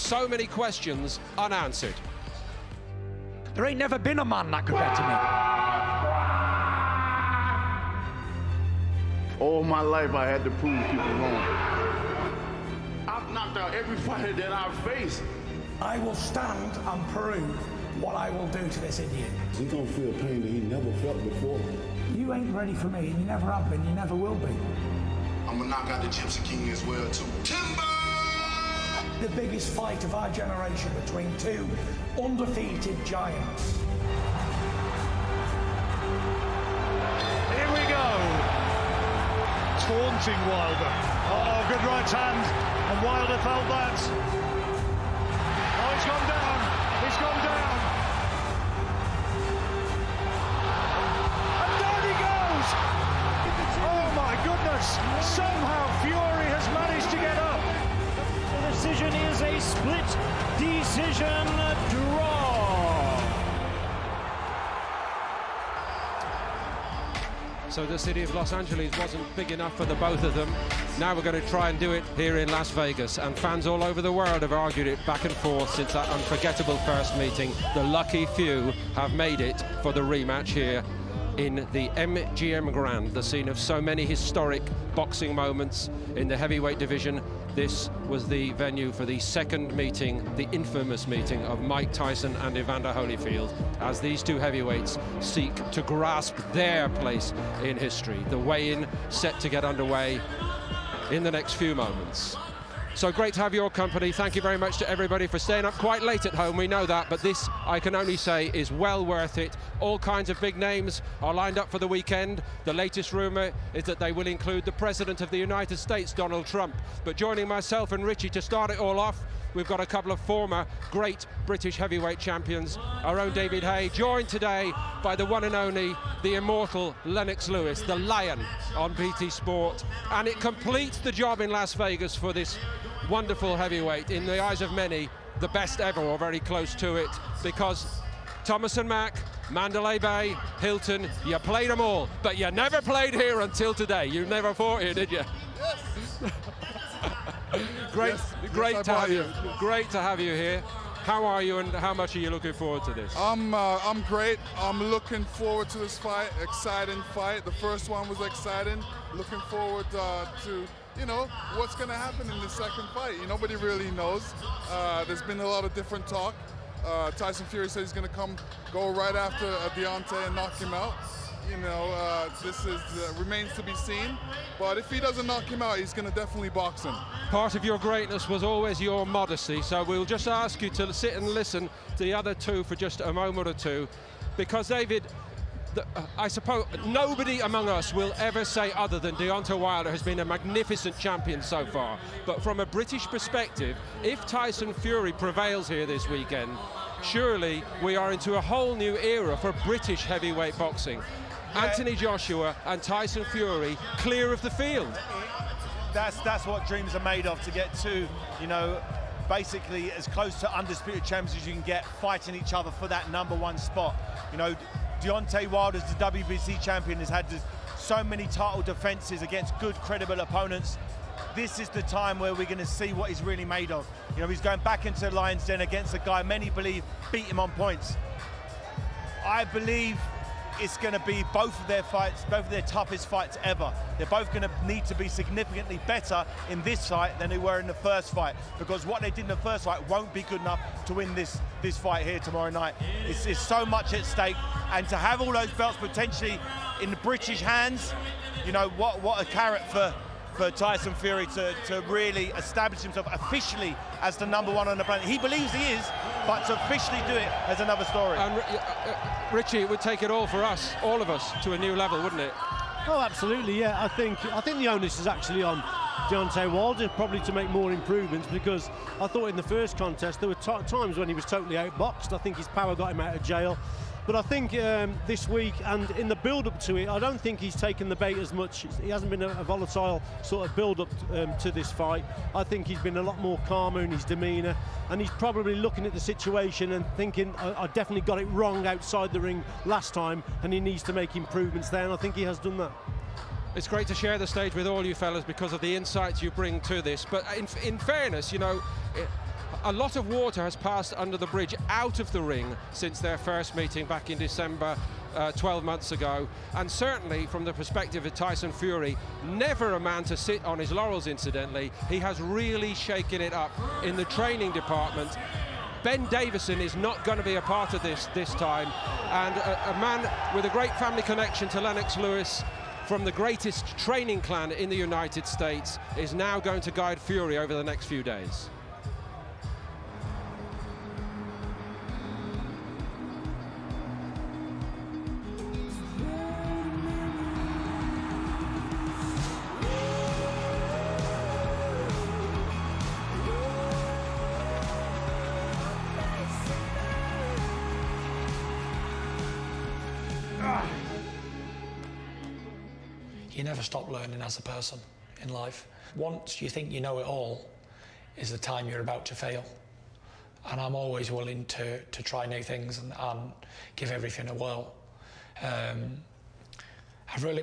so many questions unanswered. There ain't never been a man that could better me. All my life I had to prove people wrong. I've knocked out every fighter that I've faced. I will stand and prove what I will do to this idiot. He's gonna feel pain that he never felt before. You ain't ready for me, and you never have been, you never will be. I'm gonna knock out the Gypsy King as well, too. Timber! The biggest fight of our generation between two undefeated giants. Here we go. Taunting Wilder. Oh, good right hand. And Wilder felt that. Oh, he's gone down. He's gone down. And down he goes. Oh, my goodness. Somehow Fury has managed to get up. The decision is a split decision draw. So the city of Los Angeles wasn't big enough for the both of them. Now we're going to try and do it here in Las Vegas, and fans all over the world have argued it back and forth since that unforgettable first meeting. The lucky few have made it for the rematch here in the MGM Grand, the scene of so many historic boxing moments in the heavyweight division. This was the venue for the second meeting, the infamous meeting of Mike Tyson and Evander Holyfield, as these two heavyweights seek to grasp their place in history. The weigh-in set to get underway in the next few moments. So great to have your company. Thank you very much to everybody for staying up quite late at home. We know that, but this, I can only say, is well worth it. All kinds of big names are lined up for the weekend. The latest rumor is that they will include the President of the United States, Donald Trump. But joining myself and Richie to start it all off, we've got a couple of former great British heavyweight champions. Our own David Haye, joined today by the one and only, the immortal Lennox Lewis, the Lion on BT Sport. And it completes the job in Las Vegas for this wonderful heavyweight, in the eyes of many, the best ever, or very close to it, because Thomas and Mack, Mandalay Bay, Hilton, you played them all, but you never played here until today. You never fought here, did you? Yes. Great to have you. Great to have you here. How are you, and how much are you looking forward to this? I'm great. I'm looking forward to this fight. Exciting fight. The first one was exciting. Looking forward to, you know, what's going to happen in the second fight. Nobody really knows. There's been a lot of different talk. Tyson Fury said he's going to go right after Deontay and knock him out. This remains to be seen. But if he doesn't knock him out, he's going to definitely box him. Part of your greatness was always your modesty, so we'll just ask you to sit and listen to the other two for just a moment or two, because David, I suppose nobody among us will ever say other than Deontay Wilder has been a magnificent champion so far. But from a British perspective, if Tyson Fury prevails here this weekend, surely we are into a whole new era for British heavyweight boxing. Yeah. Anthony Joshua and Tyson Fury clear of the field. That's what dreams are made of, to get to, basically as close to undisputed champions as you can get, fighting each other for that #1 spot. Deontay Wilder, the WBC champion, has had so many title defenses against good, credible opponents. This is the time where we're going to see what he's really made of. He's going back into the Lion's Den against a guy many believe beat him on points. I believe it's going to be both of their toughest fights ever. They're both going to need to be significantly better in this fight than they were in the first fight, because what they did in the first fight won't be good enough to win this fight here tomorrow night. It's so much at stake, and to have all those belts potentially in the British hands, what a carrot for Tyson Fury to really establish himself officially as the #1 on the planet. He believes he is, but to officially do it is another story. And Richie, it would take it all for us, all of us, to a new level, wouldn't it? Oh, absolutely, yeah. I think the onus is actually on Deontay Wilder, probably to make more improvements, because I thought in the first contest there were times when he was totally outboxed. I think his power got him out of jail. But I think this week and in the build-up to it, I don't think he's taken the bait as much. He hasn't been a volatile sort of build-up to this fight. I think he's been a lot more calmer in his demeanour, and he's probably looking at the situation and thinking, I definitely got it wrong outside the ring last time, and he needs to make improvements there, and I think he has done that. It's great to share the stage with all you fellas because of the insights you bring to this. But in fairness, A lot of water has passed under the bridge out of the ring since their first meeting back in December 12 months ago, and certainly from the perspective of Tyson Fury, never a man to sit on his laurels, incidentally. He has really shaken it up in the training department. Ben Davison is not going to be a part of this time, and a man with a great family connection to Lennox Lewis from the greatest training clan in the United States is now going to guide Fury over the next few days. You never stop learning as a person in life. Once you think you know it all is the time you're about to fail. And I'm always willing to try new things and give everything a whirl.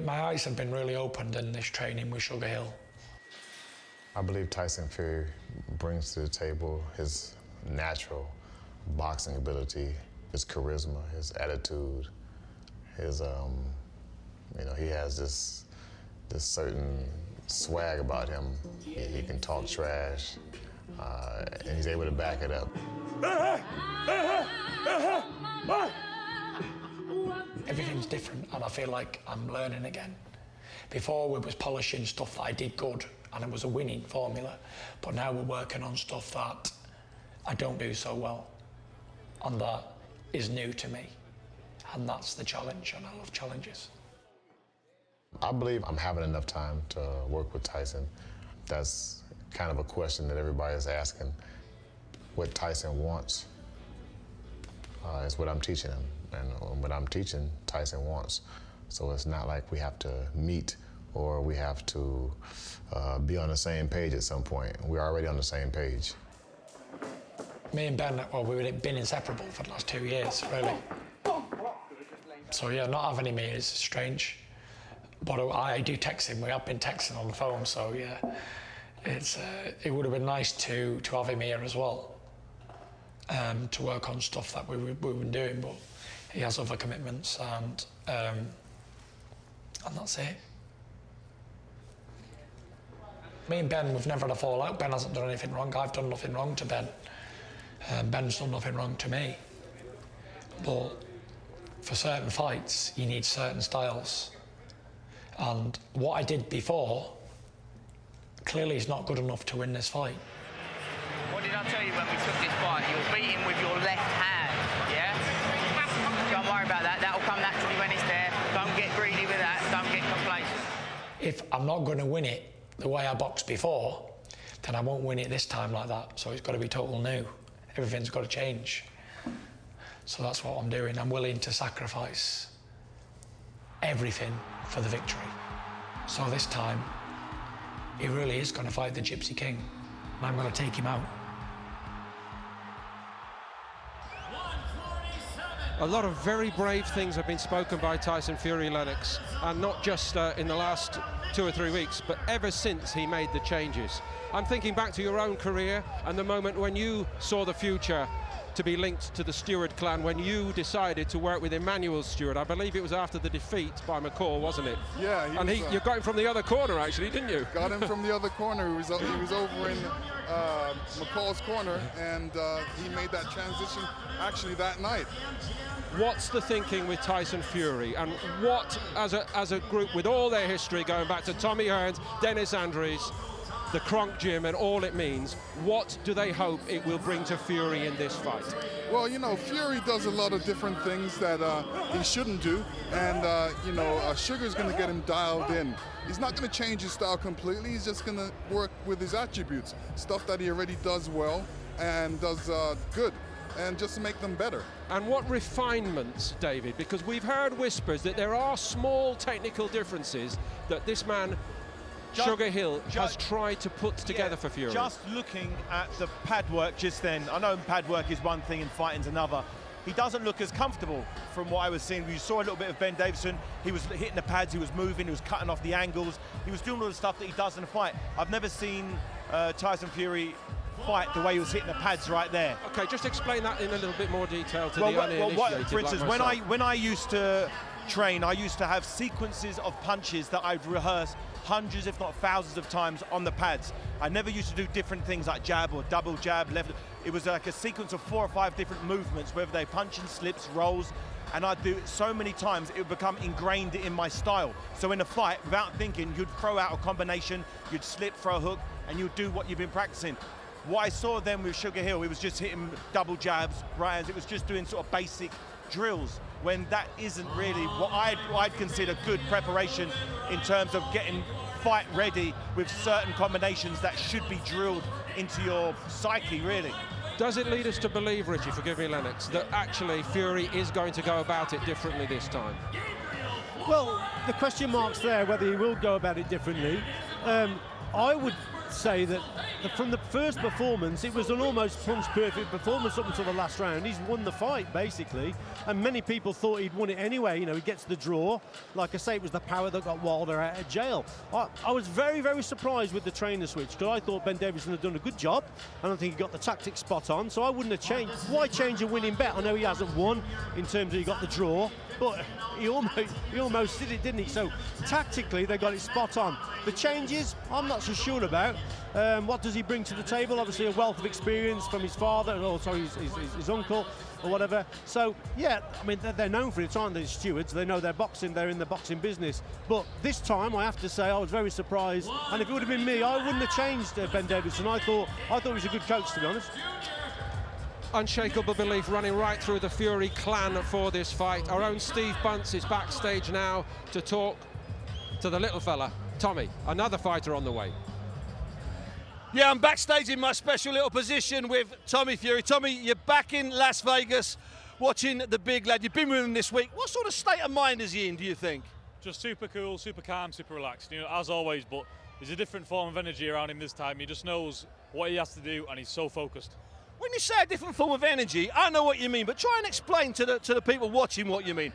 My eyes have been really opened in this training with Sugar Hill. I believe Tyson Fury brings to the table his natural boxing ability, his charisma, his attitude, his, he has this certain swag about him. He can talk trash, and he's able to back it up. Everything's different, and I feel like I'm learning again. Before, we was polishing stuff that I did good, and it was a winning formula. But now we're working on stuff that I don't do so well, and that is new to me. And that's the challenge, and I love challenges. I believe I'm having enough time to work with Tyson. That's kind of a question that everybody is asking. What Tyson wants is what I'm teaching him. And what I'm teaching, Tyson wants. So it's not like we have to meet or we have to be on the same page at some point. We're already on the same page. Me and Ben, well, we've been inseparable for the last 2 years, really. So yeah, not having him here is strange. But I do text him. We have been texting on the phone, so yeah, it would have been nice to have him here as well, to work on stuff that we've been doing. But he has other commitments, and that's it. Me and Ben, we've never had a fallout. Ben hasn't done anything wrong. I've done nothing wrong to Ben. Ben's done nothing wrong to me. But for certain fights, you need certain styles. And what I did before, clearly is not good enough to win this fight. What did I tell you when we took this fight? You're beating with your left hand, yeah? Don't worry about that. That'll come naturally when it's there. Don't get greedy with that. Don't get complacent. If I'm not going to win it the way I boxed before, then I won't win it this time like that. So it's got to be total new. Everything's got to change. So that's what I'm doing. I'm willing to sacrifice everything for the victory. So this time, he really is going to fight the Gypsy King, and I'm going to take him out. A lot of very brave things have been spoken by Tyson Fury, Lennox, and not just in the last 2 or 3 weeks, but ever since he made the changes. I'm thinking back to your own career and the moment when you saw the future to be linked to the Stewart clan, when you decided to work with Emmanuel Stewart. I believe it was after the defeat by McCall, wasn't it? Yeah. You got him from the other corner, actually, didn't you? Got him from the other corner. He was over in McCall's corner, and he made that transition actually that night. What's the thinking with Tyson Fury, and what, as a group with all their history going back to Tommy Hearns, Dennis Andrews, the Kronk Gym and all it means, what do they hope it will bring to Fury in this fight? Well, Fury does a lot of different things that he shouldn't do, and Sugar's going to get him dialed in. He's not going to change his style completely. He's just going to work with his attributes, stuff that he already does well and does good, and just to make them better. And what refinements, David? Because we've heard whispers that there are small technical differences that this man Sugar Hill has tried to put together for Fury. Just looking at the pad work just then, I know pad work is one thing and fighting's another. He doesn't look as comfortable from what I was seeing. You saw a little bit of Ben Davison. He was hitting the pads, he was moving, he was cutting off the angles. He was doing all the stuff that he does in a fight. I've never seen Tyson Fury fight the way he was hitting the pads right there. Okay, just explain that in a little bit more detail to the uninitiated. For instance, like when I used to train, I used to have sequences of punches that I'd rehearse hundreds, if not thousands of times on the pads. I never used to do different things like jab or double jab, left. It was like a sequence of 4 or 5 different movements, whether they punch and slips, rolls, and I'd do it so many times it would become ingrained in my style. So in a fight, without thinking, you'd throw out a combination, you'd slip, throw a hook, and you'd do what you've been practicing. What I saw then with Sugar Hill, it was just hitting double jabs, right? It was just doing sort of basic drills, when that isn't really what I'd consider good preparation in terms of getting fight ready with certain combinations that should be drilled into your psyche, really. Does it lead us to believe, Richie, forgive me, Lennox, that actually Fury is going to go about it differently this time? Well, the question mark's there whether he will go about it differently. I would say that from the first performance, it was an almost punch-perfect performance up until the last round. He's won the fight, basically, and many people thought he'd won it anyway. You know, he gets the draw. Like I say, it was the power that got Wilder out of jail. I was very, very surprised with the trainer switch, because I thought Ben Davison had done a good job. I don't think he got the tactics spot on, so I wouldn't have changed. Why change a winning bet? I know he hasn't won in terms of he got the draw, but he almost did it, didn't he? So tactically, they got it spot on. The changes, I'm not so sure about. What does he bring to the table? Obviously, a wealth of experience from his father, or sorry, his uncle, or whatever. So, yeah, I mean, they're known for it, aren't they, stewards? They know their boxing, they're in the boxing business. But this time, I have to say, I was very surprised. And if it would have been me, I wouldn't have changed Ben Davison. I thought he was a good coach, to be honest. Unshakable belief running right through the Fury clan for this fight. Our own Steve Bunce is backstage now to talk to the little fella. Tommy, another fighter on the way. Yeah, I'm backstage in my special little position with Tommy Fury. Tommy, you're back in Las Vegas watching the big lad. You've been with him this week. What sort of state of mind is he in, do you think? Just super cool, super calm, super relaxed, you know, as always, but there's a different form of energy around him this time. He just knows what he has to do, and he's so focused. When you say a different form of energy, I know what you mean, but try and explain to the people watching what you mean.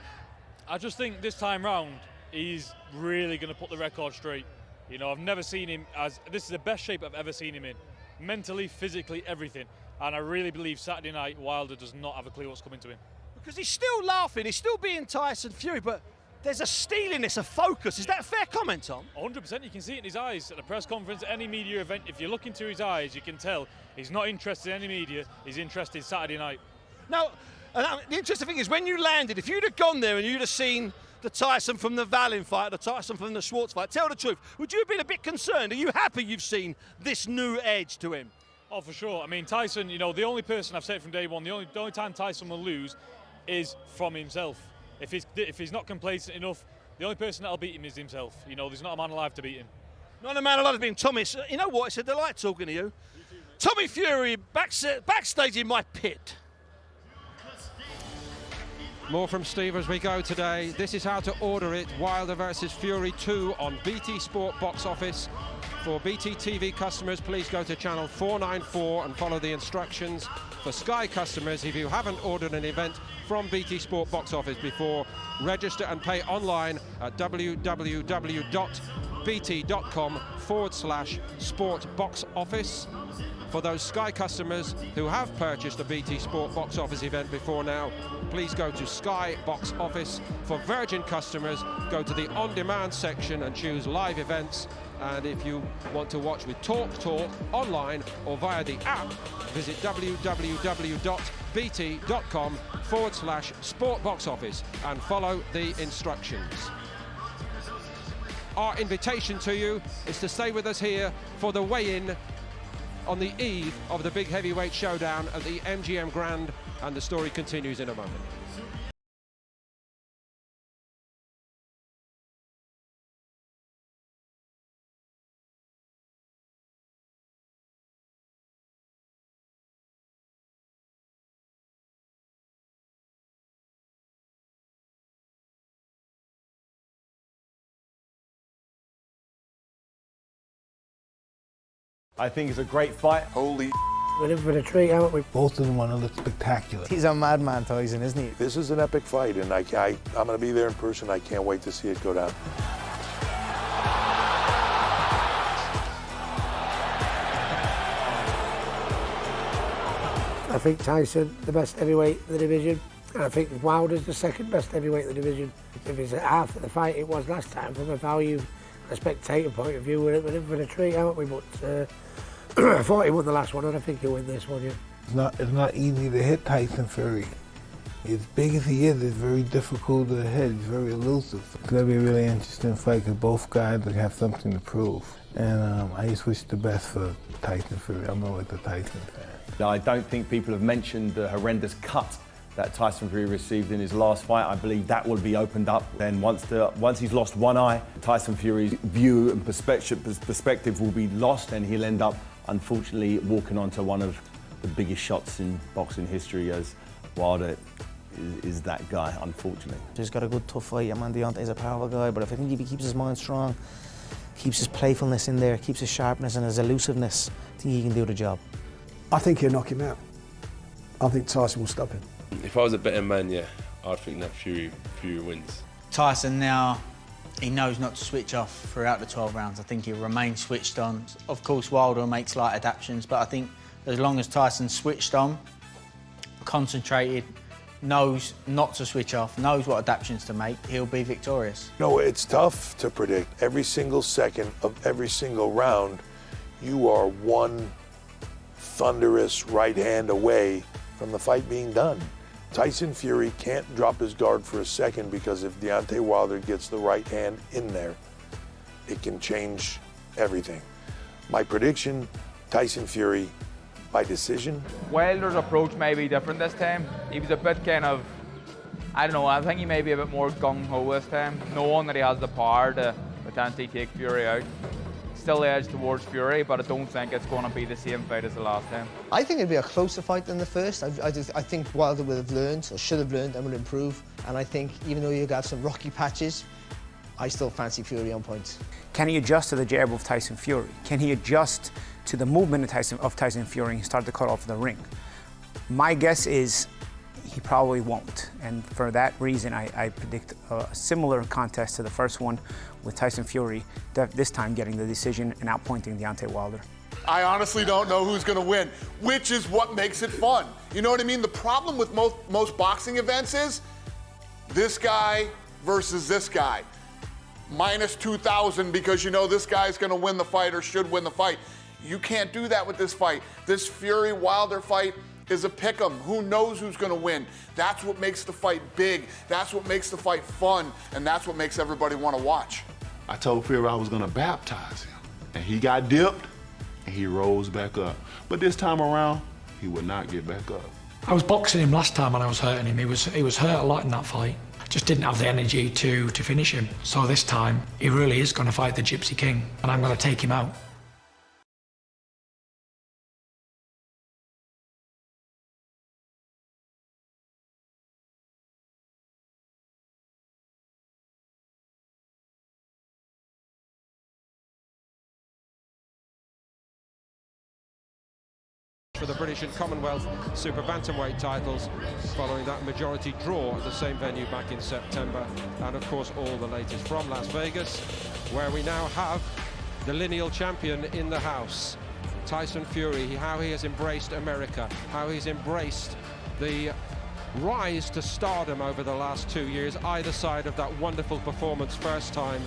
I just think this time round, he's really going to put the record straight. You know, I've never seen him this is the best shape I've ever seen him in. Mentally, physically, everything. And I really believe Saturday night, Wilder does not have a clue what's coming to him. Because he's still laughing, he's still being Tyson Fury, but there's a steeliness, a focus. Is that a fair comment, Tom? 100%, you can see it in his eyes. At a press conference, any media event, if you look into his eyes, you can tell he's not interested in any media, he's interested in Saturday night. Now, the interesting thing is, when you landed, if you'd have gone there and you'd have seen the Tyson from the Vallin fight, the Tyson from the Schwartz fight, tell the truth, would you have been a bit concerned? Are you happy you've seen this new edge to him? Oh, for sure. I mean, Tyson, you know, the only person I've said from day one, the only time Tyson will lose is from himself. If he's not complacent enough, the only person that'll beat him is himself. You know, there's not a man alive to beat him. Not a man alive to beat him. Tommy, you know what? It's a delight talking to you. Tommy Fury, backstage in my pit. More from Steve as we go today. This is how to order it. Wilder versus Fury 2 on BT Sport Box Office. For BT TV customers, please go to channel 494 and follow the instructions. For Sky customers, if you haven't ordered an event from BT Sport Box Office before, register and pay online at www.bt.com/sportboxoffice. For those Sky customers who have purchased a BT Sport Box Office event before now, please go to Sky Box Office. For Virgin customers, go to the on-demand section and choose live events. And if you want to watch with Talk online or via the app, visit www.bt.com/sportboxoffice and follow the instructions. Our invitation to you is to stay with us here for the weigh-in on the eve of the big heavyweight showdown at the MGM Grand, and the story continues in a moment. I think it's a great fight. Holy We're in for a treat, aren't we? Both of them want to look spectacular. He's a madman, Tyson, isn't he? This is an epic fight, and I'm going to be there in person. I can't wait to see it go down. think Tyson, the best heavyweight in the division. And I think Wilder's the second best heavyweight in the division. If it's at half of the fight it was last time, from a value and a spectator point of view, we're in for a treat, aren't we? But I thought he won the last one, and I think he'll win this one, yeah. It's not easy to hit Tyson Fury. As big as he is, it's very difficult to hit. He's very elusive. It's going to be a really interesting fight because both guys have something to prove. And I just wish the best for Tyson Fury. I'm always a Tyson fan. I don't think people have mentioned the horrendous cut that Tyson Fury received in his last fight. I believe that will be opened up. Then once he's lost one eye, Tyson Fury's view and perspective will be lost, and he'll end up, unfortunately, walking onto one of the biggest shots in boxing history, as Wilder is that guy, unfortunately. He's got a good, tough fight. Deontay's a powerful guy, but I think if he keeps his mind strong, keeps his playfulness in there, keeps his sharpness and his elusiveness, I think he can do the job. I think he'll knock him out. I think Tyson will stop him. If I was a betting man, yeah, I'd think that Fury wins. Tyson now, he knows not to switch off throughout the 12 rounds. I think he'll remain switched on. Of course, Wilder will make slight adaptations, but I think as long as Tyson's switched on, concentrated, knows not to switch off, knows what adaptations to make, he'll be victorious. No, it's tough to predict. Every single second of every single round, you are one thunderous right hand away from the fight being done. Tyson Fury can't drop his guard for a second, because if Deontay Wilder gets the right hand in there, it can change everything. My prediction, Tyson Fury by decision. Wilder's approach may be different this time. He was a bit kind of, I don't know, I think he may be a bit more gung-ho this time, knowing that he has the power to potentially take Fury out. Still edge towards Fury, but I don't think it's going to be the same fight as the last time. I think it'll be a closer fight than the first. I think Wilder would have learned, or should have learned, and will improve. And I think even though you got some rocky patches, I still fancy Fury on points. Can he adjust to the jab of Tyson Fury? Can he adjust to the movement of Tyson Fury and start to cut off the ring? My guess is he probably won't. And for that reason, I predict a similar contest to the first one, with Tyson Fury this time getting the decision and outpointing Deontay Wilder. I honestly don't know who's going to win, which is what makes it fun. You know what I mean? The problem with most boxing events is this guy versus this guy. Minus 2,000 because you know this guy's going to win the fight or should win the fight. You can't do that with this fight. This Fury-Wilder fight is a pick'em. Who knows who's going to win? That's what makes the fight big. That's what makes the fight fun, and that's what makes everybody want to watch. I told Fury I was going to baptize him, and he got dipped, and he rose back up. But this time around, he would not get back up. I was boxing him last time and I was hurting him. He was hurt a lot in that fight. Just didn't have the energy to finish him. So this time, he really is going to fight the Gypsy King, and I'm going to take him out. For the British and Commonwealth Super Bantamweight titles, following that majority draw at the same venue back in September. And of course all the latest from Las Vegas, where we now have the lineal champion in the house, Tyson Fury. How he has embraced America, how he's embraced the rise to stardom over the last 2 years, either side of that wonderful performance first time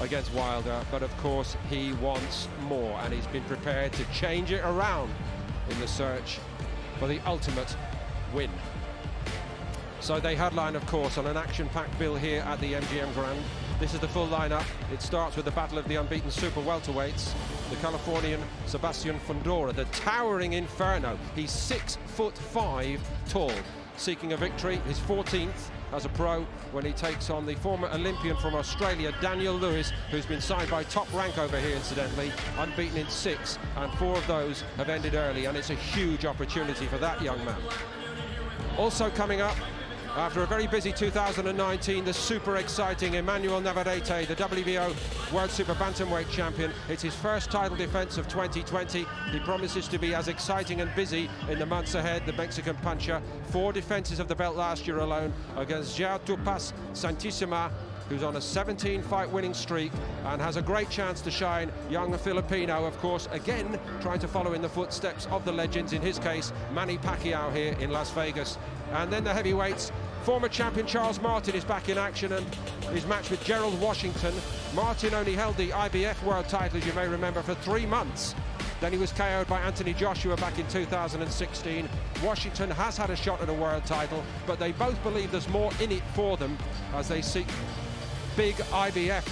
against Wilder. But of course he wants more, and he's been prepared to change it around in the search for the ultimate win. So they headline, of course, on an action-packed bill here at the MGM Grand. This is the full lineup. It starts with the battle of the unbeaten super welterweights. The Californian Sebastian Fundora, the towering inferno. He's 6'5" tall, seeking a victory, his 14th as a pro, when he takes on the former Olympian from Australia, Daniel Lewis, who's been signed by Top Rank over here, incidentally, unbeaten in 6, and 4 of those have ended early, and it's a huge opportunity for that young man. Also coming up, after a very busy 2019, the super exciting Emmanuel Navarrete, the WBO World Super Bantamweight champion. It's his first title defense of 2020. He promises to be as exciting and busy in the months ahead, the Mexican puncher. 4 defenses of the belt last year alone against João Tupas Santissima who's on a 17-fight winning streak and has a great chance to shine. Young Filipino, of course, again trying to follow in the footsteps of the legends, in his case Manny Pacquiao here in Las Vegas. And then the heavyweights, former champion Charles Martin is back in action, and his match with Gerald Washington. Martin only held the IBF world title, as you may remember, for 3 months. Then he was KO'd by Anthony Joshua back in 2016. Washington has had a shot at a world title, but they both believe there's more in it for them as they seek big IBF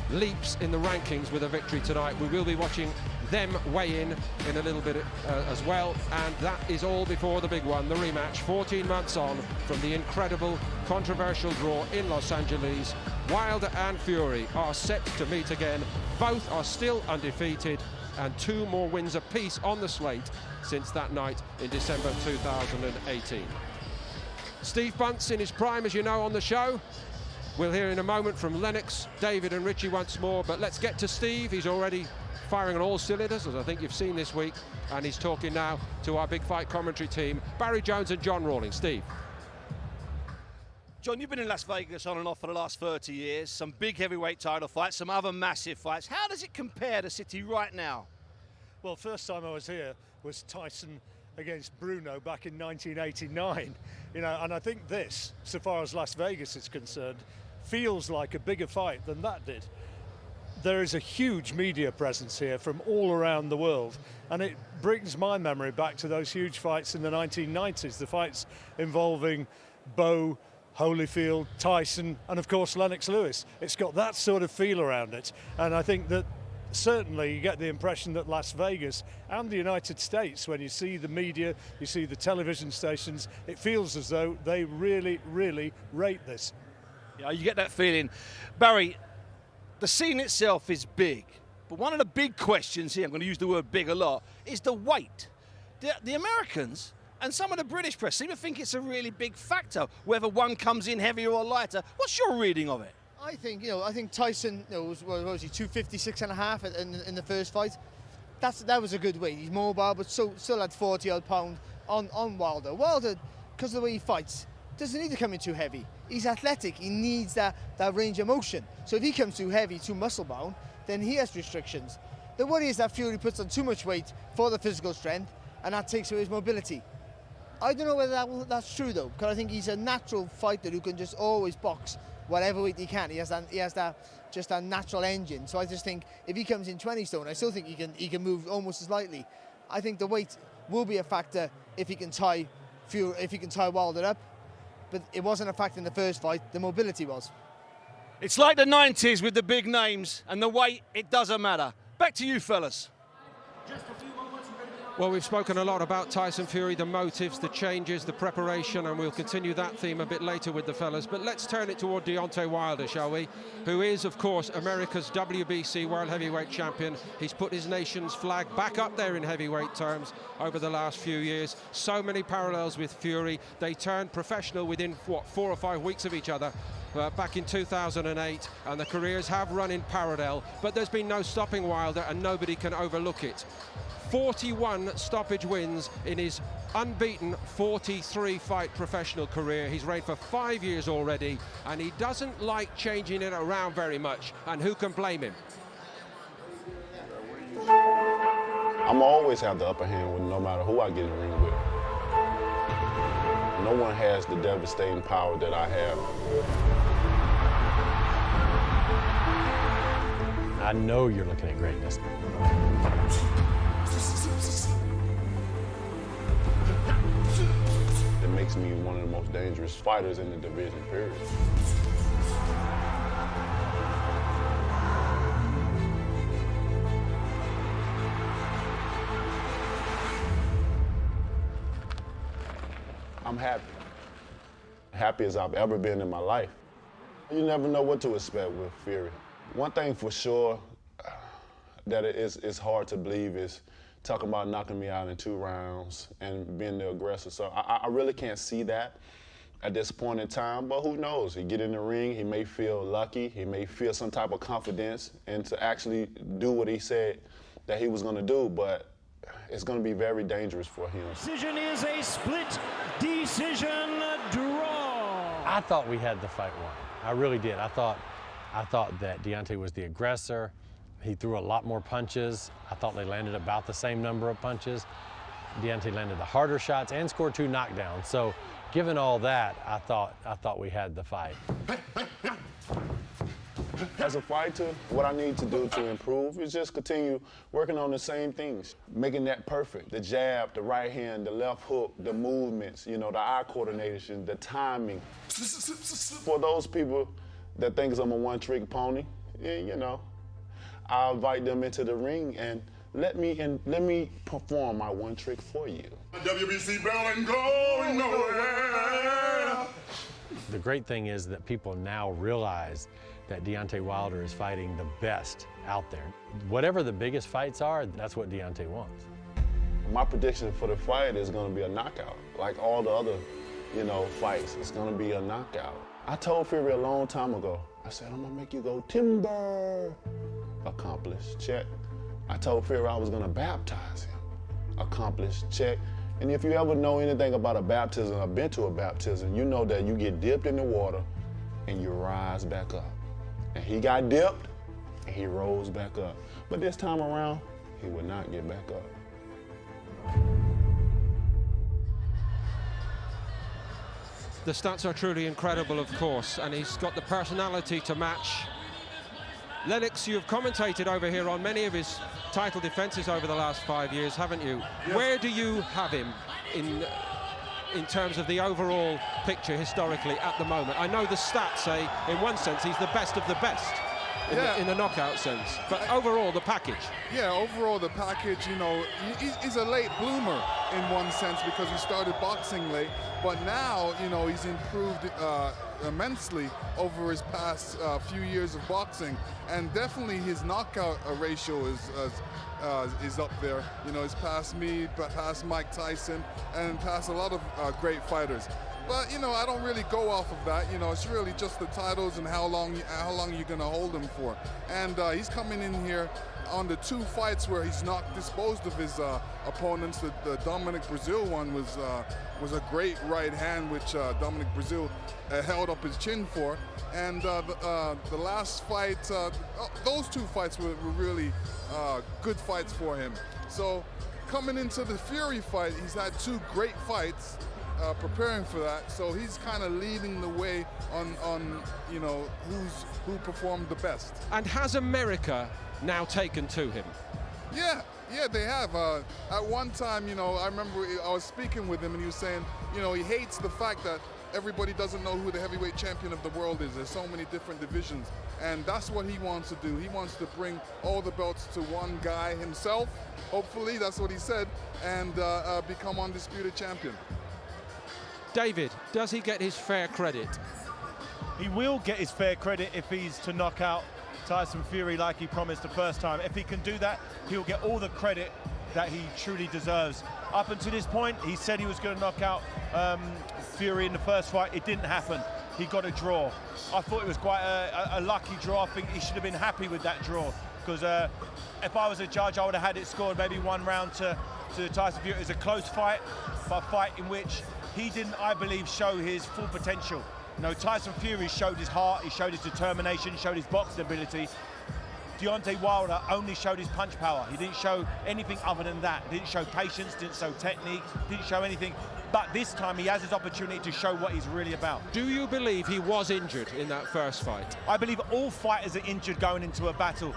leaps in the rankings with a victory tonight. We will be watching them weigh in a little bit as well, and that is all before the big one, the rematch. 14 months on from the incredible, controversial draw in Los Angeles. Wilder and Fury are set to meet again. Both are still undefeated, and 2 more wins apiece on the slate since that night in December 2018. Steve Bunce in his prime, as you know, on the show. We'll hear in a moment from Lennox, David and Richie once more, but let's get to Steve. He's already firing on all cylinders, as I think you've seen this week, and he's talking now to our big fight commentary team, Barry Jones and John Rawlings. Steve. John, you've been in Las Vegas on and off for the last 30 years, some big heavyweight title fights, some other massive fights. How does it compare to City right now? Well, first time I was here was Tyson against Bruno back in 1989. You know, and I think this, so far as Las Vegas is concerned, feels like a bigger fight than that did. There is a huge media presence here from all around the world, and it brings my memory back to those huge fights in the 1990s, the fights involving Bo, Holyfield, Tyson, and of course Lennox Lewis. It's got that sort of feel around it, and I think that certainly you get the impression that Las Vegas and the United States, when you see the media, you see the television stations, it feels as though they really, really rate this. Yeah, you get that feeling. Barry, the scene itself is big, but one of the big questions here, I'm going to use the word big a lot, is the weight. The Americans and some of the British press seem to think it's a really big factor, whether one comes in heavier or lighter. What's your reading of it? I think Tyson, was he 256.5 in the first fight? That was a good weight. He's mobile, but still had 40-odd pound on Wilder. Wilder, because of the way he fights, doesn't need to come in too heavy. He's athletic. He needs that range of motion. So if he comes too heavy, too muscle-bound, then he has restrictions. The worry is that Fury puts on too much weight for the physical strength, and that takes away his mobility. I don't know whether that's true though, because I think he's a natural fighter who can just always box whatever weight he can. He has that natural engine. So I just think if he comes in 20 stone, I still think he can move almost as lightly. I think the weight will be a factor if he can tie Wilder up, but it wasn't a factor in the first fight. The mobility was. It's like the 90s with the big names, and the weight, it doesn't matter. Back to you, fellas. Well, we've spoken a lot about Tyson Fury, the motives, the changes, the preparation, and we'll continue that theme a bit later with the fellas. But let's turn it toward Deontay Wilder, shall we? Who is, of course, America's WBC World Heavyweight Champion. He's put his nation's flag back up there in heavyweight terms over the last few years. So many parallels with Fury. They turned professional within, 4 or 5 weeks of each other. Back in 2008, and the careers have run in parallel, but there's been no stopping Wilder, and nobody can overlook it. 41 stoppage wins in his unbeaten 43-fight professional career. He's reigned for 5 years already, and he doesn't like changing it around very much, and who can blame him? I'm always have the upper hand with no matter who I get in the ring with. No one has the devastating power that I have. I know you're looking at greatness. It makes me one of the most dangerous fighters in the division, period. I'm happy. Happy as I've ever been in my life. You never know what to expect with Fury. One thing for sure that it's hard to believe is talking about knocking me out in 2 rounds and being the aggressor. So I really can't see that at this point in time, but who knows? He get in the ring, he may feel lucky, he may feel some type of confidence and to actually do what he said that he was gonna do, but it's gonna be very dangerous for him. Decision is a split decision draw. I thought we had the fight won. I really did. I thought that Deontay was the aggressor. He threw a lot more punches. I thought they landed about the same number of punches. Deontay landed the harder shots and scored 2 knockdowns. So, given all that, I thought we had the fight. As a fighter, what I need to do to improve is just continue working on the same things, making that perfect. The jab, the right hand, the left hook, the movements, you know, the eye coordination, the timing. For those people that think I'm a one-trick pony, you know, I'll invite them into the ring and let me perform my one trick for you. WBC bell and going nowhere. The great thing is that people now realize that Deontay Wilder is fighting the best out there. Whatever the biggest fights are, that's what Deontay wants. My prediction for the fight is going to be a knockout. Like all the other, you know, fights, it's going to be a knockout. I told Fury a long time ago, I said, I'm going to make you go timber. Accomplished, check. I told Fury I was going to baptize him. Accomplished, check. And if you ever know anything about a baptism, I've been to a baptism, you know that you get dipped in the water and you rise back up. And he got dipped and he rose back up. But this time around, he would not get back up. The stats are truly incredible, of course, and he's got the personality to match. Lennox, you've commentated over here on many of his title defenses over the last 5 years, haven't you? Yes. Where do you have him in terms of the overall picture historically at the moment? I know the stats say, in one sense, he's the best of the best in a knockout sense, but overall, the package. Yeah, overall, the package, you know, he's a late bloomer in one sense because he started boxing late, but now, you know, he's improved immensely over his past few years of boxing, and definitely his knockout ratio is up there. You know, he's past me, past Mike Tyson, and past a lot of great fighters. But you know, I don't really go off of that. You know, it's really just the titles and how long you're gonna hold him for. And he's coming in here on the 2 fights where he's not disposed of his opponents. The Dominic Brazil one was a great right hand, which Dominic Brazil held up his chin for. And the last fight, those 2 fights were really good fights for him. So coming into the Fury fight, he's had 2 great fights. Preparing for that, so he's kind of leading the way on you know who performed the best. And has America now taken to him? Yeah, they have. At one time, you know, I remember I was speaking with him and he was saying, you know, he hates the fact that everybody doesn't know who the heavyweight champion of the world is. There's so many different divisions, and that's what he wants to do. He wants to bring all the belts to one guy himself. Hopefully, that's what he said, and become undisputed champion. David, does he get his fair credit? He will get his fair credit if he's to knock out Tyson Fury like he promised the first time. If he can do that, he'll get all the credit that he truly deserves. Up until this point, he said he was going to knock out Fury in the first fight. It didn't happen. He got a draw. I thought it was quite a lucky draw. I think he should have been happy with that draw, because if I was a judge, I would have had it scored maybe 1 round to Tyson Fury. It was a close fight, but a fight in which he didn't, I believe, show his full potential. You know, Tyson Fury showed his heart, he showed his determination, showed his boxing ability. Deontay Wilder only showed his punch power. He didn't show anything other than that. He didn't show patience, didn't show technique, didn't show anything. But this time he has his opportunity to show what he's really about. Do you believe he was injured in that first fight? I believe all fighters are injured going into a battle.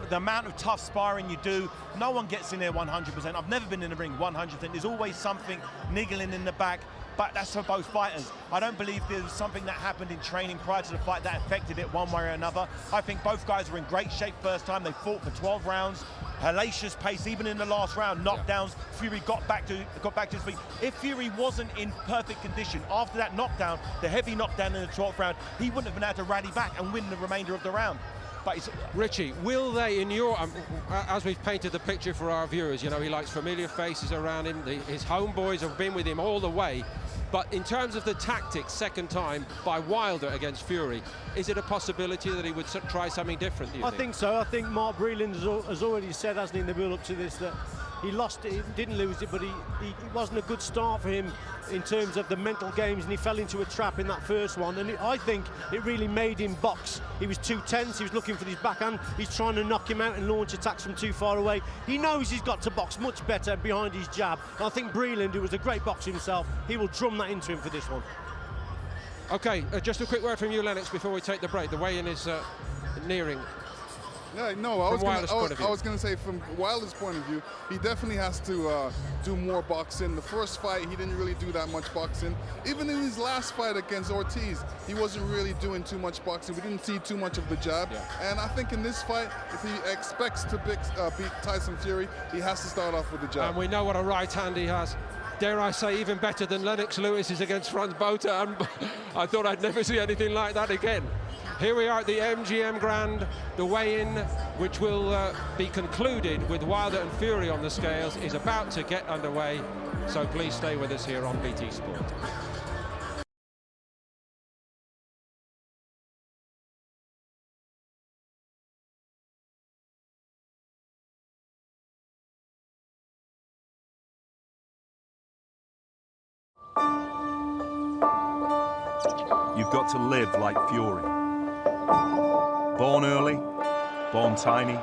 The amount of tough sparring you do, no one gets in there 100%. I've never been in the ring 100%. There's always something niggling in the back, but that's for both fighters. I don't believe there's something that happened in training prior to the fight that affected it one way or another. I think both guys were in great shape first time. They fought for 12 rounds, hellacious pace, even in the last round, knockdowns. Fury got back to his feet. If Fury wasn't in perfect condition after that knockdown, the heavy knockdown in the 12th round, he wouldn't have been able to rally back and win the remainder of the round. But Richie, will they, in your, as we've painted the picture for our viewers, you know, he likes familiar faces around him, his homeboys have been with him all the way, but in terms of the tactics, second time, by Wilder against Fury, is it a possibility that he would try something different, do you think? I think so. I think Mark Breland has already said, hasn't he, in the build-up to this, that He lost it, he didn't lose it, but it wasn't a good start for him in terms of the mental games, and he fell into a trap in that first one. And I think it really made him box. He was too tense, he was looking for his backhand, he's trying to knock him out and launch attacks from too far away. He knows he's got to box much better behind his jab. And I think Breland, who was a great boxer himself, he will drum that into him for this one. Okay, just a quick word from you, Lennox, before we take the break. The weigh-in is nearing. Yeah, no, I was going to say from Wilder's point of view, he definitely has to do more boxing. The first fight, he didn't really do that much boxing. Even in his last fight against Ortiz, he wasn't really doing too much boxing. We didn't see too much of the jab. Yeah. And I think in this fight, if he expects to beat Tyson Fury, he has to start off with the jab. And we know what a right hand he has. Dare I say, even better than Lennox Lewis's against Franz Botha, and I thought I'd never see anything like that again. Here we are at the MGM Grand, the weigh-in, which will be concluded with Wilder and Fury on the scales, is about to get underway, so please stay with us here on BT Sport. You've got to live like Fury. Born early, born tiny,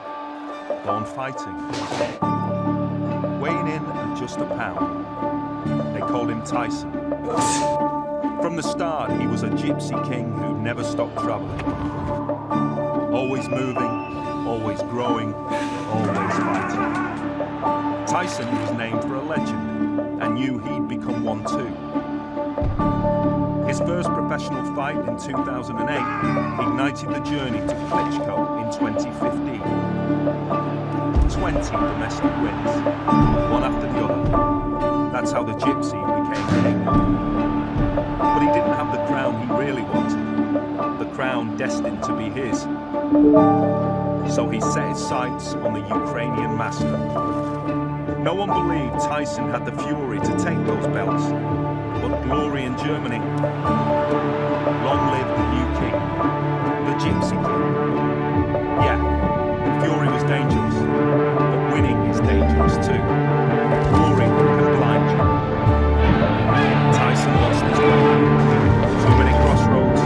born fighting. Weighing in at just a pound, they called him Tyson. From the start, he was a gypsy king who never stopped traveling. Always moving, always growing, always fighting. Tyson was named for a legend and knew he'd become one too. His first professional fight in 2008 ignited the journey to Klitschko in 2015. 20 domestic wins, one after the other. That's how the gypsy became king. But he didn't have the crown he really wanted, the crown destined to be his. So he set his sights on the Ukrainian master. No one believed Tyson had the fury to take those belts. But glory in Germany. Long live the new king, the Gypsy King. Yeah, Fury was dangerous, but winning is dangerous too. Glory can blind you. Tyson lost his way. Too many crossroads,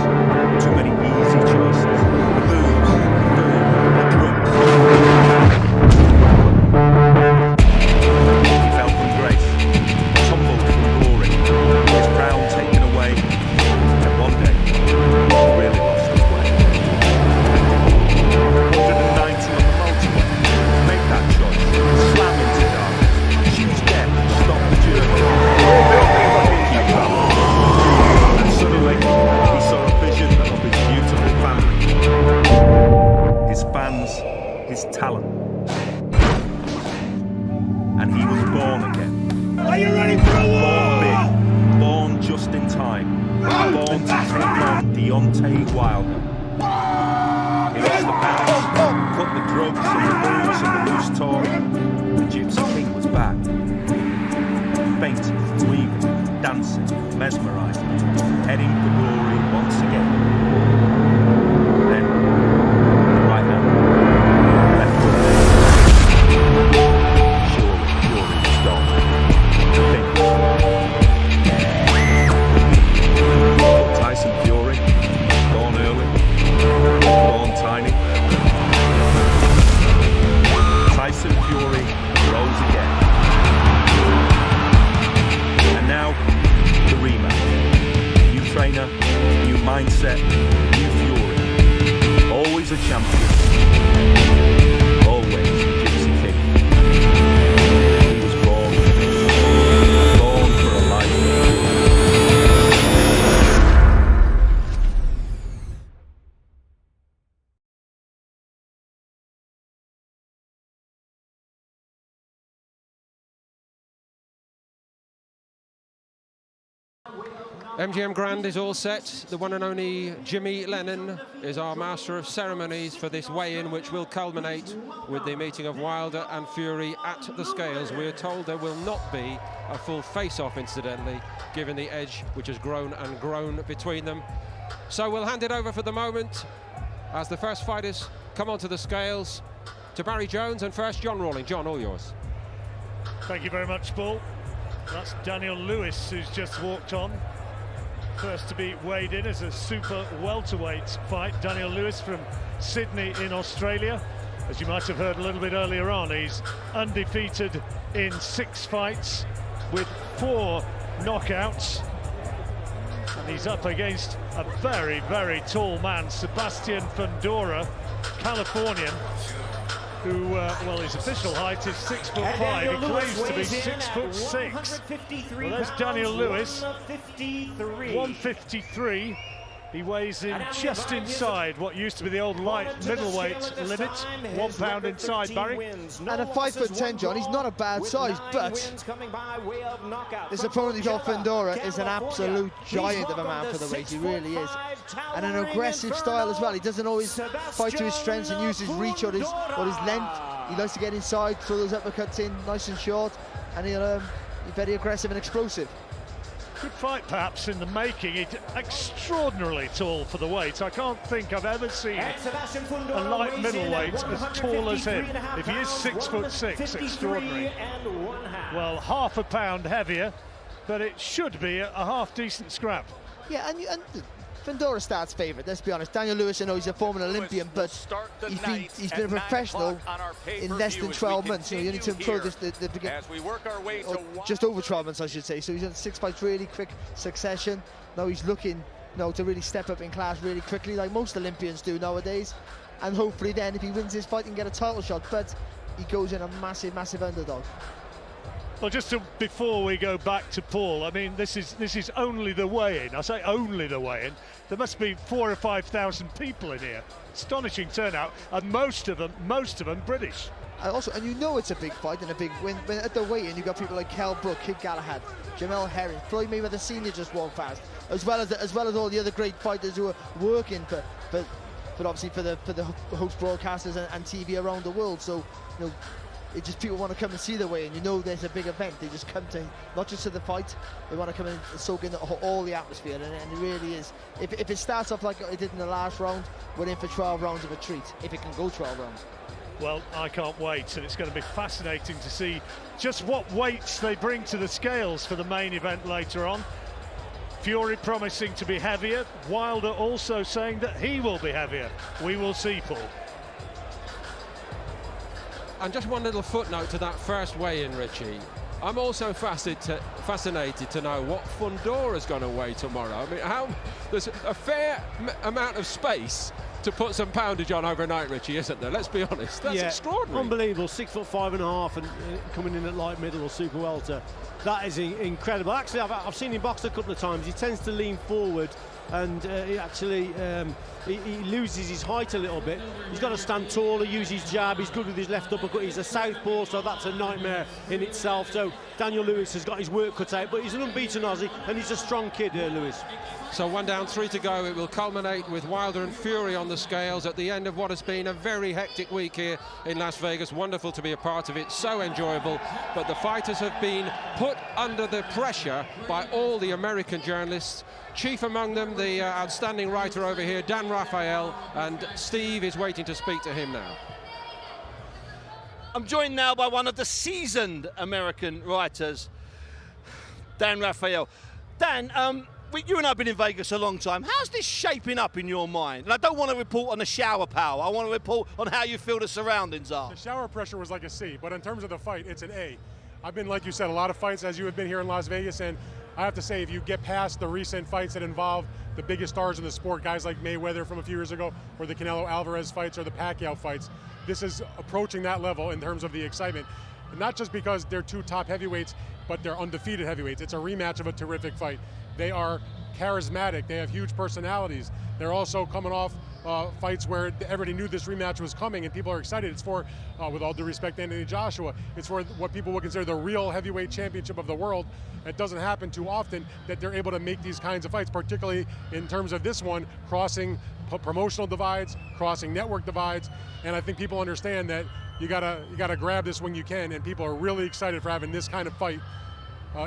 too many easy choices. The booze, the drugs. He fell from grace, tumbled from glory. His crown taken away, and one day, he really lost his way. 190 on the motorway, make that choice, slam into darkness, choose death, stop the journey. Keep traveling. And suddenly, he saw a vision of his beautiful family, his fans, his talent. And he was born again. Are you ready for a war? Born big, born just in time, born to take on Deontay Wilder. He lost the pounds, cut the drugs and the booze and the loose talk. The Gypsy King was back. Fainting, weaving, dancing, mesmerising, heading for glory once again. Then, the right hand, left foot. Surely, Fury was gone. Tyson Fury, born early, born tiny. Tyson Fury rose again. And now, the rematch. New trainer, new mindset, new Fury. Always a champion. Always the Gypsy King. He was born for a life. MGM Grand is all set. The one and only Jimmy Lennon is our master of ceremonies for this weigh-in, which will culminate with the meeting of Wilder and Fury at the scales. We're told there will not be a full face-off, incidentally, given the edge which has grown and grown between them. So we'll hand it over for the moment as the first fighters come onto the scales to Barry Jones, and first John Rawling. John, all yours. Thank you very much, Paul. That's Daniel Lewis, who's just walked on. First to be weighed in as a super welterweight fight. Daniel Lewis from Sydney in Australia. As you might have heard a little bit earlier on, he's undefeated in 6 fights with 4 knockouts. And he's up against a very, very tall man, Sebastian Fundora, Californian, who, well, his official height is 6'5". He claims to be 6'6". Well, there's Daniel Lewis, 153. He weighs in just inside what used to be the old light middleweight limit, 1 pound inside, Barry. And a 5'10", John, he's not a bad size, but this opponent he's got, Fundora, is an absolute giant of a man for the weight, he really is. And an aggressive style as well. He doesn't always fight to his strengths and use his reach or his length. He likes to get inside, throw those uppercuts in nice and short, and he's very aggressive and explosive. Good fight, perhaps, in the making. He's extraordinarily tall for the weight. I can't think I've ever seen a light middleweight as tall as him. If he is 6'6", extraordinary. Well, half a pound heavier, but it should be a half-decent scrap. Yeah, and Fundora starts favourite, let's be honest. Daniel Lewis, I know he's a former Olympian, but he's been a professional in less than 12 months. You know, you need to improve the beginning. Just over 12 months, I should say. So he's done 6 fights really quick succession. Now he's looking, to really step up in class really quickly, like most Olympians do nowadays. And hopefully then, if he wins this fight, he can get a title shot. But he goes in a massive, massive underdog. Well, just before we go back to Paul, I mean, this is only the weigh-in. I say only the weigh-in. There must be 4,000 or 5,000 people in here. Astonishing turnout, and most of them British. And you know it's a big fight and a big win. When at the weigh-in, you've got people like Kell Brook, Kid Galahad, Jamel Herring, Floyd Mayweather Senior just walked past, as well as all the other great fighters who are working for obviously for the host broadcasters and TV around the world. So, it just people want to come and see the weigh-in. You know there's a big event. They just come to, not just to the fight, they want to come and soak in all the atmosphere, and it really is. If it starts off like it did in the last round, we're in for 12 rounds of a treat, if it can go 12 rounds. Well, I can't wait, and it's going to be fascinating to see just what weights they bring to the scales for the main event later on. Fury promising to be heavier, Wilder also saying that he will be heavier. We will see, Paul. And just one little footnote to that first weigh-in, Richie. I'm also fascinated to know what Fundora's going to weigh tomorrow. I mean, there's a fair amount of space to put some poundage on overnight, Richie, isn't there? Let's be honest. That's extraordinary. Unbelievable. 6'5.5" and coming in at light middle or super welter. That is incredible. Actually, I've seen him box a couple of times. He tends to lean forward, and he loses his height a little bit. He's got to stand taller, use his jab. He's good with his left uppercut. He's a southpaw, so that's a nightmare in itself. So Daniel Lewis has got his work cut out, but he's an unbeaten Aussie, and he's a strong kid, Lewis. So 1 down, 3 to go. It will culminate with Wilder and Fury on the scales at the end of what has been a very hectic week here in Las Vegas. Wonderful to be a part of it, so enjoyable. But the fighters have been put under the pressure by all the American journalists. Chief among them, the outstanding writer over here, Dan Raphael, and Steve is waiting to speak to him now. I'm joined now by one of the seasoned American writers, Dan Raphael. Dan, you and I have been in Vegas a long time. How's this shaping up in your mind? And I don't want to report on the shower power. I want to report on how you feel the surroundings are. The shower pressure was like a C, but in terms of the fight, it's an A. I've been, like you said, a lot of fights as you have been here in Las Vegas, and I have to say, if you get past the recent fights that involve the biggest stars in the sport, guys like Mayweather from a few years ago, or the Canelo Alvarez fights, or the Pacquiao fights, this is approaching that level in terms of the excitement. And not just because they're 2 top heavyweights, but they're undefeated heavyweights. It's a rematch of a terrific fight. They are charismatic. They have huge personalities. They're also coming off fights where everybody knew this rematch was coming, and people are excited. It's for, with all due respect to Anthony Joshua, it's for what people would consider the real heavyweight championship of the world. It doesn't happen too often that they're able to make these kinds of fights, particularly in terms of this one, crossing promotional divides, crossing network divides, and I think people understand that you gotta grab this when you can, and people are really excited for having this kind of fight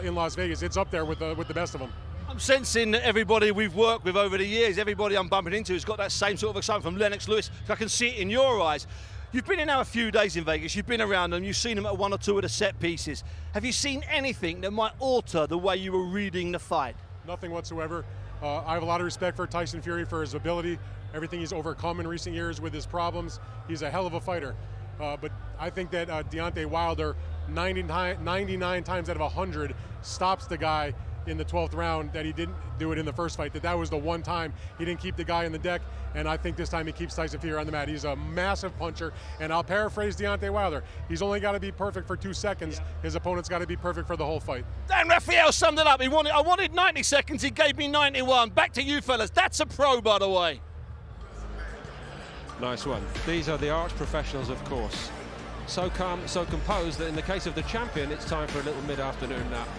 in Las Vegas. It's up there with the best of them. I'm sensing that everybody we've worked with over the years, everybody I'm bumping into has got that same sort of excitement, from Lennox Lewis. I can see it in your eyes. You've been in now a few days in Vegas, you've been around them, you've seen them at one or two of the set pieces. Have you seen anything that might alter the way you were reading the fight? Nothing whatsoever. I have a lot of respect for Tyson Fury, for his ability, everything he's overcome in recent years with his problems. He's a hell of a fighter. But I think that Deontay Wilder, 99 times out of 100, stops the guy in the 12th round that he didn't do it in the first fight. That was the one time he didn't keep the guy in the deck, and I think this time he keeps Tyson Fury on the mat. He's a massive puncher, and I'll paraphrase Deontay Wilder. He's only got to be perfect for 2 seconds. His opponent's got to be perfect for the whole fight. Dan Raphael summed it up. I wanted 90 seconds, he gave me 91. Back to you fellas. That's a pro, by the way. Nice one. These are the arch professionals, of course. So calm, so composed that in the case of the champion, it's time for a little mid-afternoon nap.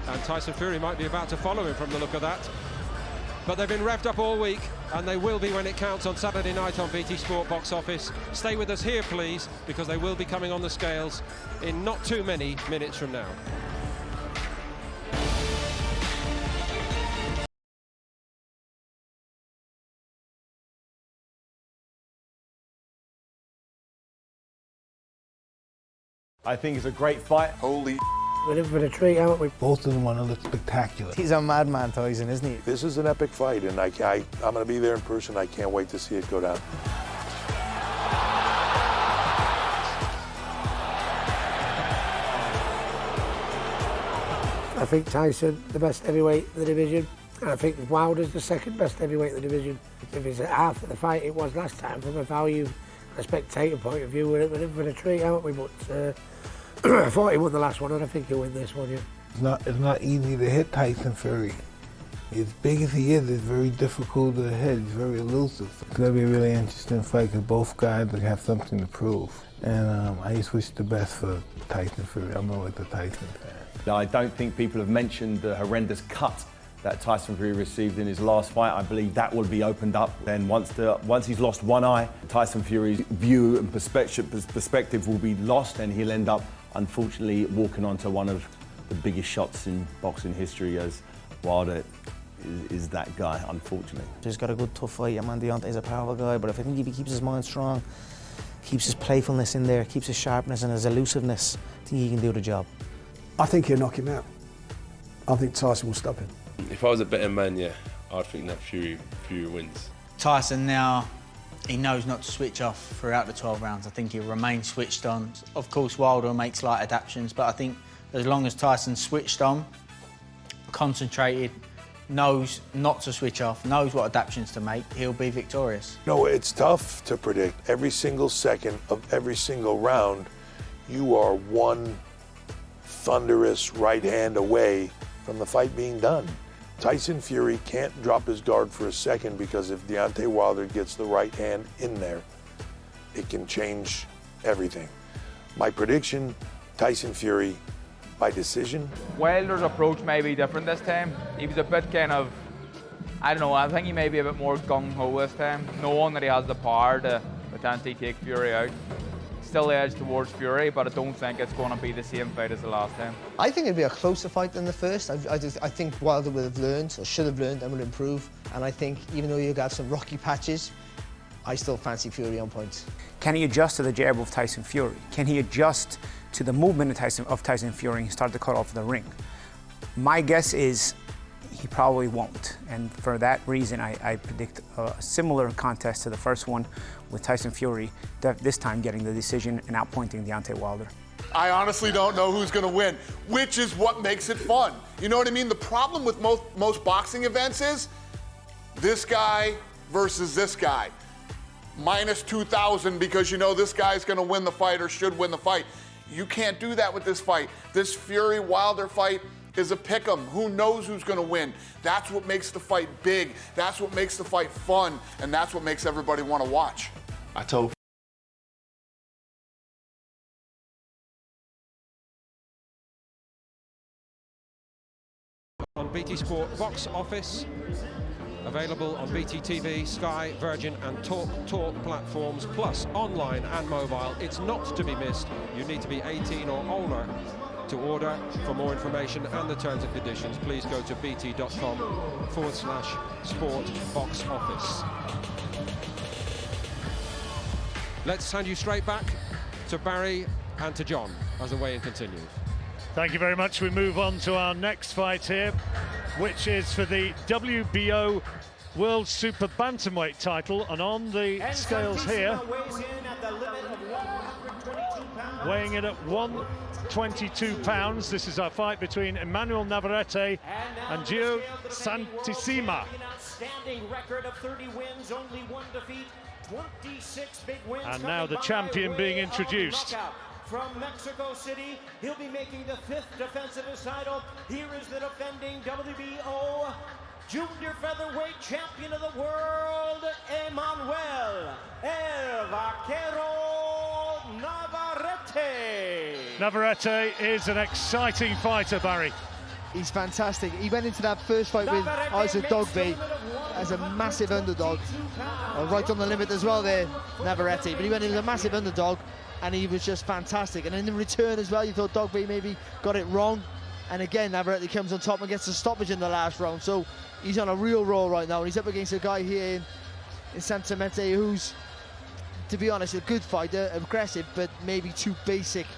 And Tyson Fury might be about to follow him from the look of that. But they've been revved up all week, and they will be when it counts on Saturday night on BT Sport Box Office. Stay with us here, please, because they will be coming on the scales in not too many minutes from now. I think it's a great fight. Holy We're in for the treat, aren't we? Both of them want to look spectacular. He's a madman, Tyson, isn't he? This is an epic fight, and I'm going to be there in person. I can't wait to see it go down. I think Tyson, the best heavyweight in the division, and I think Wilder's the second best heavyweight in the division. If it's at half of the fight it was last time, from a value, a spectator point of view, we're in for the treat, aren't we? But I thought he won the last one, and I think he'll win this one, yeah. It's not easy to hit Tyson Fury. As big as he is, it's very difficult to hit. He's very elusive. It's going to be a really interesting fight because both guys have something to prove. And I just wish the best for Tyson Fury. I'm always a Tyson fan. Now, I don't think people have mentioned the horrendous cut that Tyson Fury received in his last fight. I believe that will be opened up. Then once he's lost one eye, Tyson Fury's view and perspective will be lost, and he'll end up, unfortunately, walking onto one of the biggest shots in boxing history, as Wilder is that guy, unfortunately. He's got a good, tough fight. I mean, Deontay's a powerful guy, but if I think he keeps his mind strong, keeps his playfulness in there, keeps his sharpness and his elusiveness, I think he can do the job. I think he'll knock him out. I think Tyson will stop him. If I was a betting man, yeah, I'd think that Fury wins. Tyson now, he knows not to switch off throughout the 12 rounds. I think he'll remain switched on. Of course, Wilder makes slight adaptations, but I think as long as Tyson's switched on, concentrated, knows not to switch off, knows what adaptations to make, he'll be victorious. No, it's tough to predict. Every single second of every single round, you are one thunderous right hand away from the fight being done. Tyson Fury can't drop his guard for a second, because if Deontay Wilder gets the right hand in there, it can change everything. My prediction, Tyson Fury by decision. Wilder's approach may be different this time. He was a bit kind of, I don't know, I think he may be a bit more gung-ho this time, knowing that he has the power to potentially take Fury out. Still edge towards Fury, but I don't think it's going to be the same fight as the last time. I think it'll be a closer fight than the first. I think Wilder will have learned, or should have learned, and will improve. And I think even though you have some rocky patches, I still fancy Fury on points. Can he adjust to the jab of Tyson Fury? Can he adjust to the movement of Tyson Fury and start to cut off the ring? My guess is he probably won't. And for that reason, I predict a similar contest to the first one, with Tyson Fury this time getting the decision and outpointing Deontay Wilder. I honestly don't know who's going to win, which is what makes it fun. You know what I mean? The problem with most boxing events is this guy versus this guy. Minus 2,000 because you know this guy's going to win the fight or should win the fight. You can't do that with this fight. This Fury-Wilder fight is a pick'em. Who knows who's going to win? That's what makes the fight big. That's what makes the fight fun. And that's what makes everybody want to watch. I told on BT Sport Box Office, available on BT TV, Sky, Virgin and Talk platforms, plus online and mobile. It's not to be missed. You need to be 18 or older to order. For more information and the terms and conditions, please go to bt.com/sport box office. Let's hand you straight back to Barry and to John as the weigh-in continues. Thank you very much. We move on to our next fight here, which is for the WBO World Super Bantamweight title. And on the scales here, weighing in at 122 pounds, this is our fight between Emmanuel Navarrete and Gio Santissima. Outstanding record of 30 wins, only 1 defeat, 26 big wins. And now the champion being introduced. From Mexico City, he'll be making the 5th defense of his title. Here is the defending WBO Junior Featherweight Champion of the World, Emmanuel El Vaquero Navarrete. Navarrete is an exciting fighter, Barry. He's fantastic. He went into that first fight with Isaac Dogby as a massive underdog. Right on the limit as well there, Navarrete. But he went in as a massive underdog, and he was just fantastic. And in the return as well, you thought Dogby maybe got it wrong. And again, Navarrete comes on top and gets a stoppage in the last round. So he's on a real roll right now. And he's up against a guy here in Santissima who's, to be honest, a good fighter, aggressive, but maybe too basic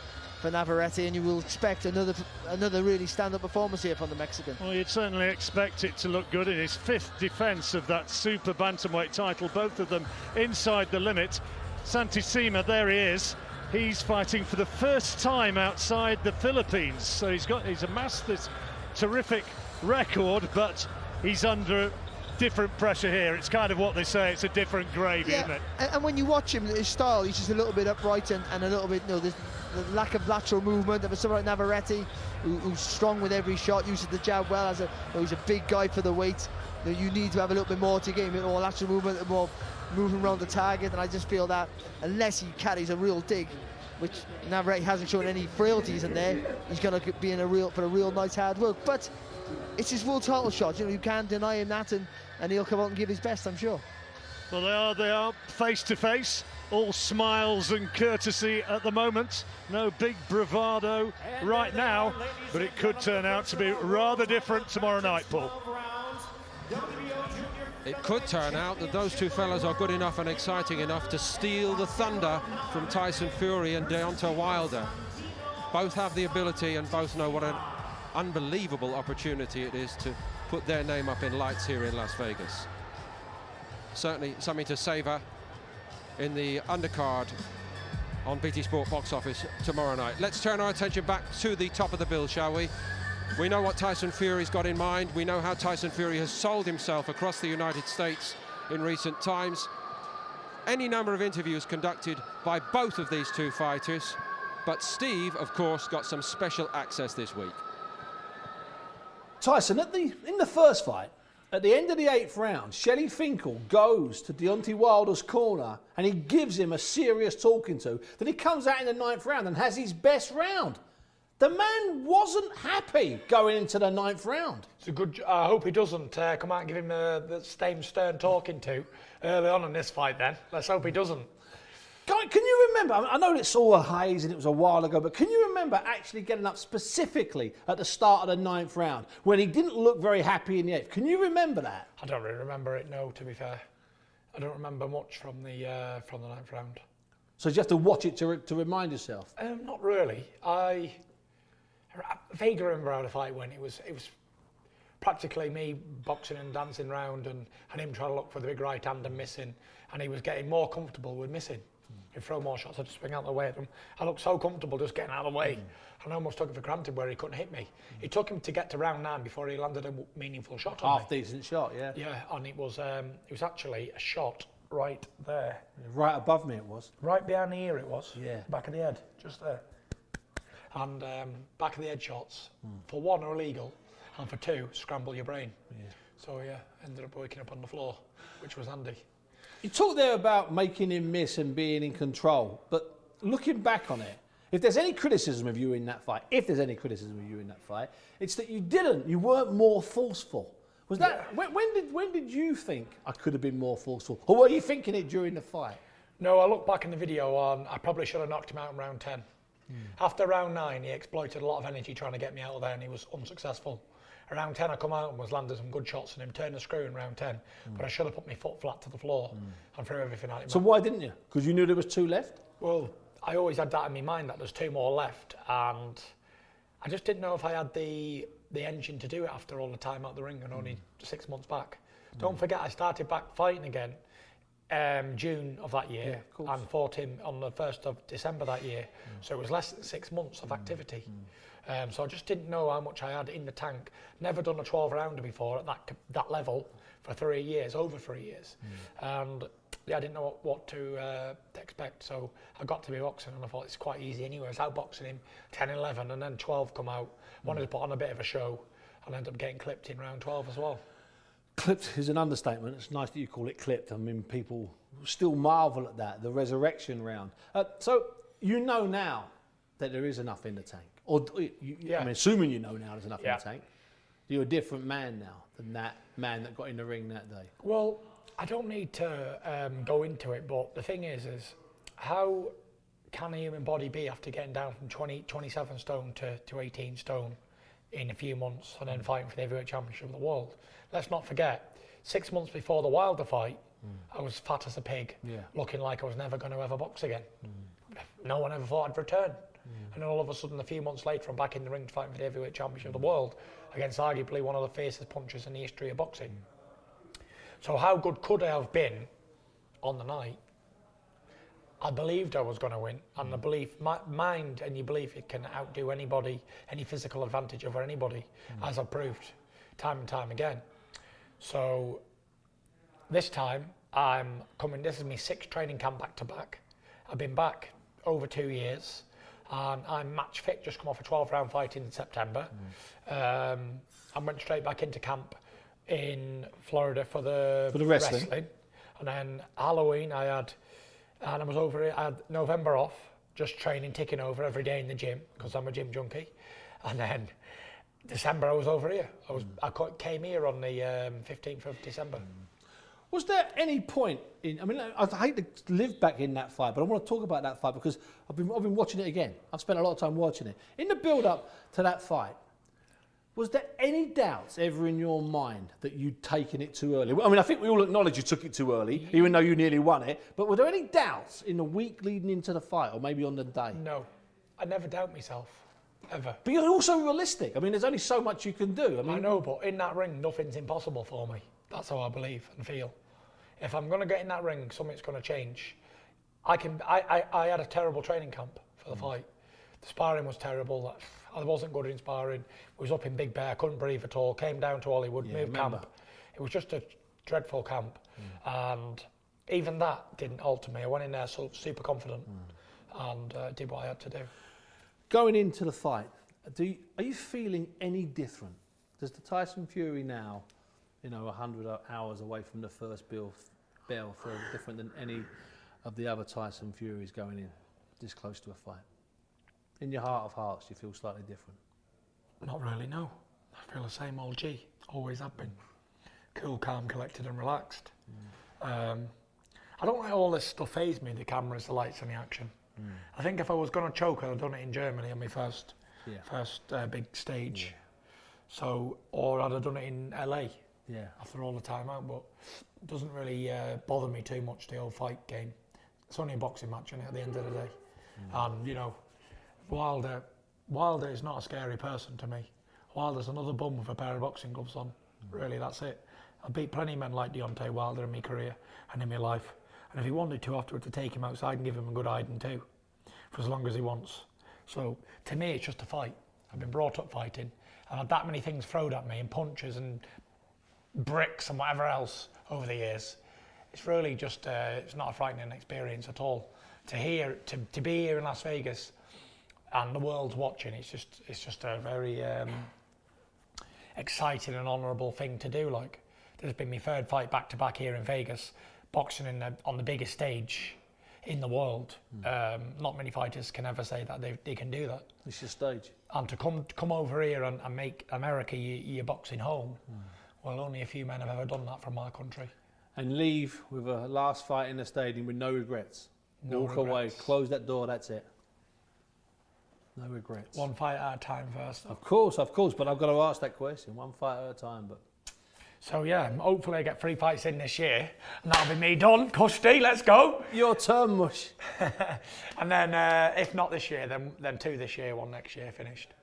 for Navarrete, and you will expect another really stand-up performance here from the Mexican. Well, you'd certainly expect it to look good in his 5th defence of that Super Bantamweight title, both of them inside the limit. Santissima, there he is. He's fighting for the first time outside the Philippines, so he's amassed this terrific record, but he's under different pressure here. It's kind of what they say, it's a different gravy, isn't it? And when you watch him, his style, he's just a little bit upright and a little bit, there's the lack of lateral movement. Of someone like Navarrete, who's strong with every shot, uses the jab well. He's a big guy for the weight. You need to have a little bit more to get him, more lateral movement, more moving around the target. And I just feel that unless he carries a real dig, which Navarrete hasn't shown any frailties in there, he's going to be for a real nice hard work. But it's his world title shot. You can't deny him that, and he'll come out and give his best, I'm sure. Well, they are face to face, all smiles and courtesy at the moment. No big bravado right now, but it could turn out to be rather different tomorrow night, Paul. It could turn out that those two fellas are good enough and exciting enough to steal the thunder from Tyson Fury and Deontay Wilder. Both have the ability and both know what an unbelievable opportunity it is to put their name up in lights here in Las Vegas. Certainly something to savour in the undercard on BT Sport box office tomorrow night. Let's turn our attention back to the top of the bill, shall we? We know what Tyson Fury's got in mind. We know how Tyson Fury has sold himself across the United States in recent times. Any number of interviews conducted by both of these two fighters, but Steve, of course, got some special access this week. Tyson, in the first fight, at the end of the 8th round, Shelley Finkel goes to Deontay Wilder's corner and he gives him a serious talking to. Then he comes out in the 9th round and has his best round. The man wasn't happy going into the 9th round. It's a good. I hope he doesn't come out and give him the same stern talking to early on in this fight. Then let's hope he doesn't. Can you remember? I know it's all a haze and it was a while ago, but can you remember actually getting up specifically at the start of the 9th round when he didn't look very happy in the 8th? Can you remember that? I don't really remember it. No, to be fair, I don't remember much from the 9th round. So you have to watch it to remind yourself. Not really. I vaguely remember how the fight went. It was practically me boxing and dancing round and him trying to look for the big right hand and missing, and he was getting more comfortable with missing. He'd throw more shots, I'd just swing out the way at him. I looked so comfortable just getting out of the way. And I almost took it for granted where he couldn't hit me. It took him to get to round 9 before he landed a meaningful shot on me. Half-decent shot, yeah. Yeah, and it was actually a shot right there. Right above me it was. Right behind the ear it was. Yeah. Back of the head, just there. And back of the head shots, for 1, are illegal, and for 2, scramble your brain. Yeah. So yeah, ended up waking up on the floor, which was handy. You talked there about making him miss and being in control, but looking back on it, if there's any criticism of you in that fight, it's that you weren't more forceful. Was that, when did you think I could have been more forceful? Or were you thinking it during the fight? No, I look back in the video on, I probably should have knocked him out in round 10. After round 9, he exploited a lot of energy trying to get me out of there and he was unsuccessful. Around 10 I come out and was landing some good shots and him turned the screw in round 10. But I should have put my foot flat to the floor and threw everything at him. So why didn't you? Because you knew there was 2 left? Well, I always had that in my mind that there's 2 more left, and I just didn't know if I had the engine to do it after all the time out the ring and only 6 months back. Don't forget, I started back fighting again June of that year and fought him on the 1st of December that year. So it was less than 6 months of activity. So I just didn't know how much I had in the tank. Never done a 12-rounder before at that level for 3 years, over 3 years. And I didn't know what to expect. So I got to be boxing and I thought it's quite easy anyway. I was outboxing him 10, 11 and then 12 come out. Wanted to put on a bit of a show and ended up getting clipped in round 12 as well. Clipped is an understatement. It's nice that you call it clipped. I mean, people still marvel at that, the resurrection round. So you know now that there is enough in the tank. Or, I mean, assuming you know now there's enough in the tank, you're a different man now than that man that got in the ring that day. Well, I don't need to go into it, but the thing is how can a human body be after getting down from 27 stone to 18 stone in a few months and then fighting for the heavyweight championship of the world? Let's not forget, 6 months before the Wilder fight, I was fat as a pig, looking like I was never going to ever box again. No one ever thought I'd return. And then all of a sudden, a few months later, I'm back in the ring fighting for the heavyweight championship of the world against arguably one of the fiercest punchers in the history of boxing. So how good could I have been on the night? I believed I was going to win, and the belief, mind and your belief, it can outdo anybody, any physical advantage over anybody, as I've proved time and time again. So this time, I'm coming, this is my 6th training camp back to back. I've been back over 2 years. I'm match fit, just come off a 12-round fight in September. I went straight back into camp in Florida for the wrestling. And then Halloween I was over it, I had November off, just training, ticking over every day in the gym, because I'm a gym junkie. And then December I was over here. I came here on the 15th of December. Was there any point in? I mean, I hate to live back in that fight, but I want to talk about that fight because I've been watching it again. I've spent a lot of time watching it. In the build-up to that fight, was there any doubts ever in your mind that you'd taken it too early? I mean, I think we all acknowledge you took it too early, even though you nearly won it. But were there any doubts in the week leading into the fight, or maybe on the day? No, I never doubt myself, ever. But you're also realistic. I mean, there's only so much you can do. I know, but in that ring, nothing's impossible for me. That's how I believe and feel. If I'm going to get in that ring, something's going to change. I had a terrible training camp for the fight. The sparring was terrible. I wasn't good in sparring. I was up in Big Bear, couldn't breathe at all. Came down to Hollywood, moved camp. It was just a dreadful camp. And even that didn't alter me. I went in there super confident and did what I had to do. Going into the fight, are you feeling any different? Does the Tyson Fury now, 100 hours away from the first bell feel different than any of the other Tyson Furies going in this close to a fight? In your heart of hearts, do you feel slightly different? Not really, no. I feel the same old G, always have been. Cool, calm, collected and relaxed. I don't let all this stuff faze me, the cameras, the lights and the action. I think if I was going to choke, I'd have done it in Germany on my first big stage. So, or I'd have done it in LA after all the time out, but it doesn't really bother me too much, the old fight game. It's only a boxing match, isn't it, at the end of the day? And, Wilder is not a scary person to me. Wilder's another bum with a pair of boxing gloves on. Really, that's it. I've beat plenty of men like Deontay Wilder in my career and in my life. And if he wanted to afterwards, to take him outside and give him a good hiding too, for as long as he wants. So, to me, it's just a fight. I've been brought up fighting. I've had that many things thrown at me, and punches and bricks and whatever else over the years. It's really just, it's not a frightening experience at all. To be here in Las Vegas and the world's watching, it's just a very exciting and honourable thing to do. Like, there's been my 3rd fight back to back here in Vegas, boxing on the biggest stage in the world. Not many fighters can ever say that they can do that. It's your stage. And to come over here and make America your boxing home, well, only a few men have ever done that from our country. And leave with a last fight in the stadium with no regrets. No Walk regrets. away, close that door, that's it. No regrets. One fight at a time first. Of course, but I've got to ask that question. One fight at a time, but... So yeah, hopefully I get 3 fights in this year, and that'll be me done. Custody, let's go. Your turn, Mush. And then if not this year, then 2 this year, 1 next year, finished.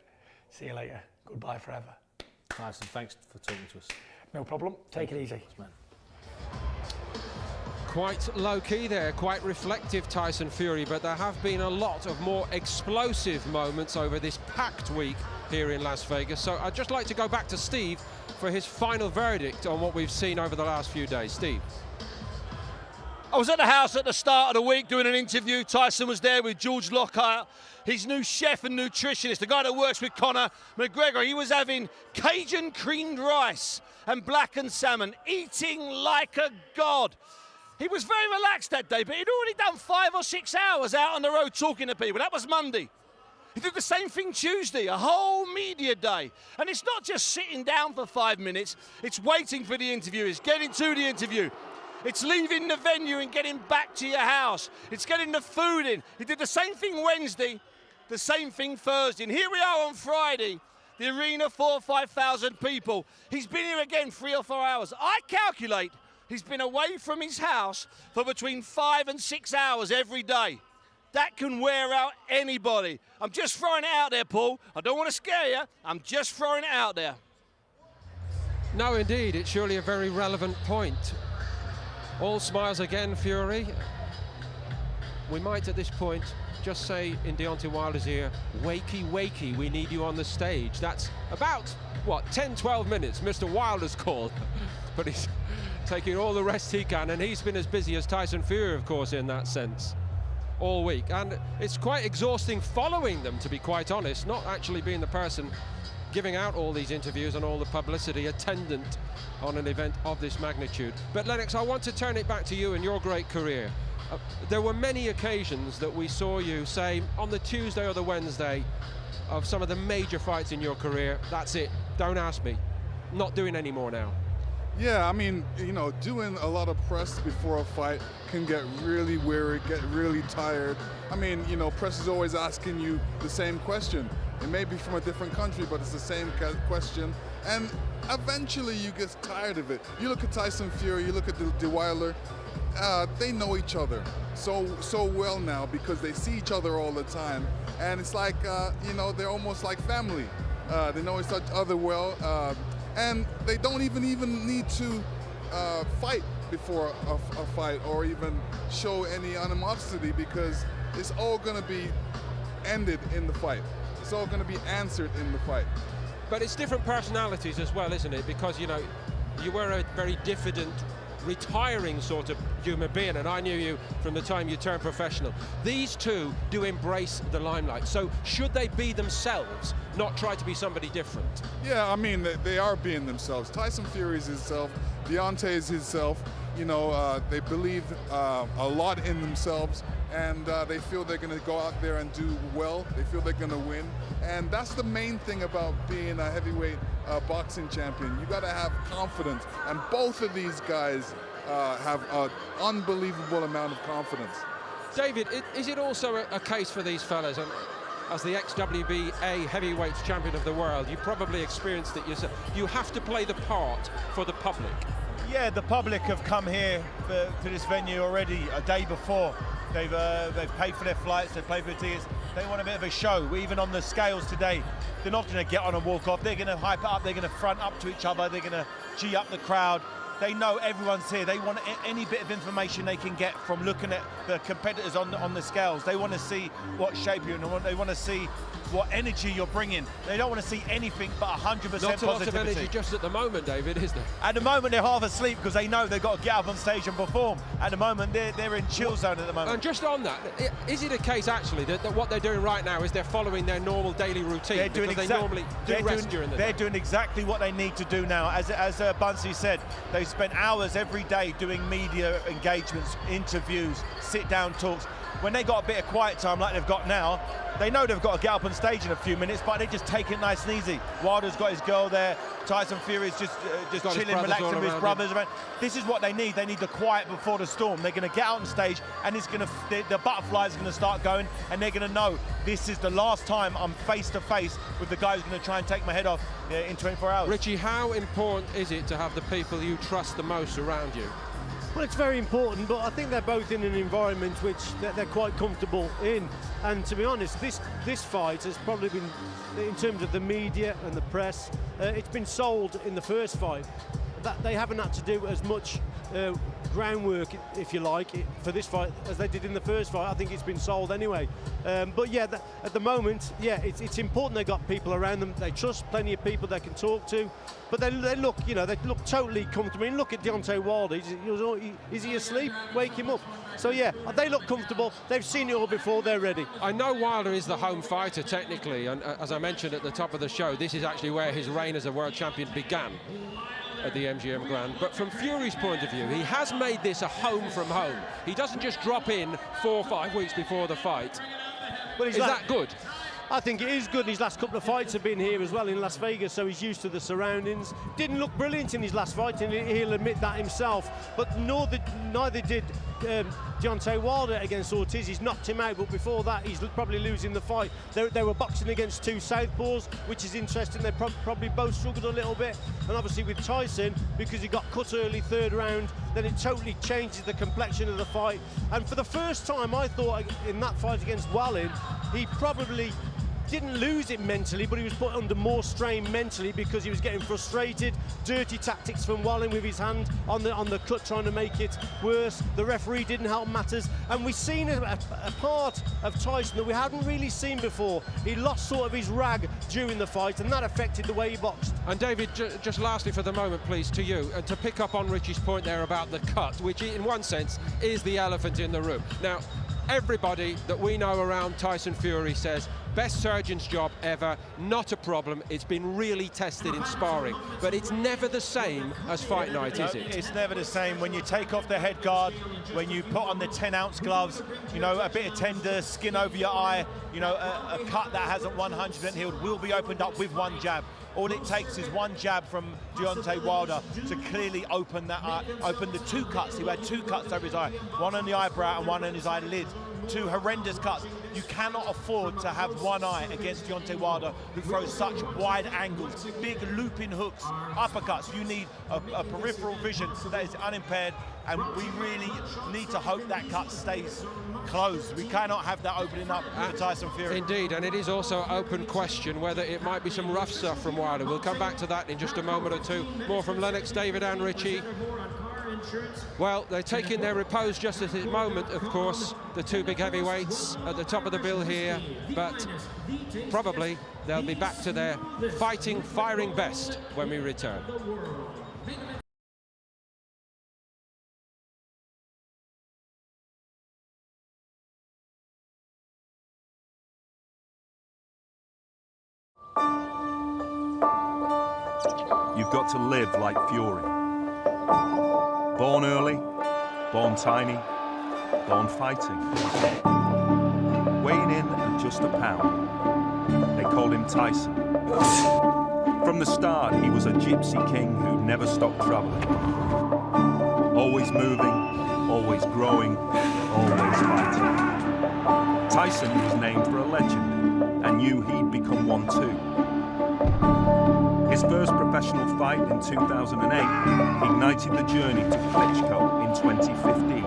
See you later. Goodbye forever. Tyson, thanks for talking to us. No problem. Take it easy. Man. Quite low-key there, quite reflective Tyson Fury, but there have been a lot of more explosive moments over this packed week here in Las Vegas. So I'd just like to go back to Steve for his final verdict on what we've seen over the last few days. Steve. I was at the house at the start of the week doing an interview. Tyson was there with George Lockhart, his new chef and nutritionist, the guy that works with Conor McGregor. He was having Cajun creamed rice and blackened salmon, eating like a god. He was very relaxed that day, but he'd already done 5 or 6 hours out on the road talking to people. That was Monday. He did the same thing Tuesday, a whole media day. And it's not just sitting down for 5 minutes, it's waiting for the interview, it's getting to the interview. It's leaving the venue and getting back to your house. It's getting the food in. He did the same thing Wednesday, the same thing Thursday. And here we are on Friday, the arena, 4,000 or 5,000 people. He's been here again 3 or 4 hours. I calculate he's been away from his house for between 5 and 6 hours every day. That can wear out anybody. I'm just throwing it out there, Paul. I don't want to scare you. I'm just throwing it out there. No, indeed, it's surely a very relevant point. All smiles again, Fury. We might, at this point, just say in Deontay Wilder's ear, wakey, wakey, we need you on the stage. That's about, what, 10, 12 minutes, Mr. Wilder's called. But he's taking all the rest he can, and he's been as busy as Tyson Fury, of course, in that sense, all week. And it's quite exhausting following them, to be quite honest, not actually being the person giving out all these interviews and all the publicity attendant on an event of this magnitude. But Lennox, I want to turn it back to you and your great career. There were many occasions that we saw you say on the Tuesday or the Wednesday of some of the major fights in your career, that's it, don't ask me, not doing any more now. Yeah, I mean, you know, doing a lot of press before a fight can get really weary, get really tired. I mean, you know, press is always asking you the same question. It may be from a different country, but it's the same question. And eventually you get tired of it. You look at Tyson Fury, you look at De Wilder, they know each other so well now because they see each other all the time. And it's like, you know, they're almost like family. They know each other well. And they don't even need to fight before a fight or even show any animosity because it's all going to be ended in the fight. It's all going to be answered in the fight. But it's different personalities as well, isn't it? Because, you know, you were a very diffident, retiring sort of human being, and I knew you from the time you turned professional. These two do embrace the limelight. So should they be themselves, not try to be somebody different? Yeah, I mean, they are being themselves. Tyson Fury is himself. Deontay is himself. You know, they believe a lot in themselves, and they feel they're going to go out there and do well. They feel they're going to win. And that's the main thing about being a heavyweight boxing champion. You got to have confidence. And both of these guys have an unbelievable amount of confidence. David, is it also a case for these fellas? And as the ex-WBA heavyweight champion of the world, you probably experienced it yourself. You have to play the part for the public. Yeah, the public have come here to this venue already a day before. They've paid for their flights, they've paid for their tickets. They want a bit of a show. Even on the scales today, they're not going to get on and walk off. They're going to hype it up. They're going to front up to each other. They're going to G up the crowd. They know everyone's here. They want any bit of information they can get from looking at the competitors on the scales. They want to see what shape you're in. They want to see what energy you're bringing. They don't want to see anything but 100% positivity. Not a lot of energy just at the moment, David, is there? At the moment, they're half asleep because they know they've got to get up on stage and perform. At the moment, they're in chill zone at the moment. And just on that, is it a case actually that what they're doing right now is they're following their normal daily routine? They're doing because they normally do rest during the day. They're doing exactly what they need to do now. As Bunsey said, they spent hours every day doing media engagements, interviews, sit-down talks. when they got a bit of quiet time like they've got now, they know they've got to get up on stage in a few minutes, but they just take it nice and easy. Wilder's got his girl there. Tyson Fury's just chilling, relaxing with his brothers. This is what they need. They need the quiet before the storm. They're going to get out on stage, and it's going to the butterflies are going to start going, and they're going to know this is the last time I'm face to face with the guy who's going to try and take my head off in 24 hours. Richie, how important is it to have the people you trust the most around you? Well, it's very important, but I think they're both in an environment which they're quite comfortable in. And to be honest, this fight has probably been, in terms of the media and the press, it's been sold in the first fight. That they haven't had to do as much groundwork, if you like, for this fight as they did in the first fight. I think it's been sold anyway. But yeah, at the moment, yeah, it's important they got people around them. They trust plenty of people they can talk to. But they look, you know, they look totally comfortable. I mean, look at Deontay Wilder. Is he asleep? Wake him up. So yeah, they look comfortable. They've seen it all before. They're ready. I know Wilder is the home fighter technically, and as I mentioned at the top of the show, this is actually where his reign as a world champion began, at the MGM Grand. But from Fury's point of view, he has made this a home from home. He doesn't just drop in 4 or 5 weeks before the fight. Well, is that good? I think it is good. His last couple of fights have been here as well in Las Vegas, so he's used to the surroundings. Didn't look brilliant in his last fight, and he'll admit that himself. But neither did Deontay Wilder against Ortiz. He's knocked him out, but before that, he's probably losing the fight. They were boxing against two southpaws, which is interesting. They probably both struggled a little bit. And obviously with Tyson, because he got cut early, 3rd round, then it totally changes the complexion of the fight. And for the first time, I thought in that fight against Wallin, he probably didn't lose it mentally, but he was put under more strain mentally because he was getting frustrated. Dirty tactics from Wallin with his hand on the cut, trying to make it worse. The referee didn't help matters, and we've seen a part of Tyson that we hadn't really seen before. He lost sort of his rag during the fight, and that affected the way he boxed. And David, just lastly for the moment, please, to you, and to pick up on Richie's point there about the cut, which in one sense is the elephant in the room. Now, everybody that we know around Tyson Fury says, best surgeon's job ever, not a problem. It's been really tested in sparring, but it's never the same as fight night, is it? It's never the same. When you take off the head guard, when you put on the 10-ounce gloves, you know, a bit of tender skin over your eye, you know, a cut that hasn't 100% healed will be opened up with one jab. All it takes is one jab from Deontay Wilder to clearly open that eye, open the 2 cuts. He had 2 cuts over his eye, one on the eyebrow and one on his eyelid. 2 horrendous cuts. You cannot afford to have one eye against Deontay Wilder, who throws such wide angles, big looping hooks, uppercuts. You need a peripheral vision that is unimpaired, and we really need to hope that cut stays closed. We cannot have that opening up for Tyson Fury. Indeed, and it is also an open question whether it might be some rough stuff from Wilder. We'll come back to that in just a moment or two. More from Lennox, David and Richie. Well, they're taking their repose just at this moment, of course, the 2 big heavyweights at the top of the bill here, but probably they'll be back to their firing best when we return. You've got to live like Fury. Born early, born tiny, born fighting. Weighing in at just a pound, they called him Tyson. From the start, he was a gypsy king who never stopped traveling. Always moving, always growing, always fighting. Tyson was named for a legend and knew he'd become one too. His first professional fight in 2008 ignited the journey to Klitschko in 2015.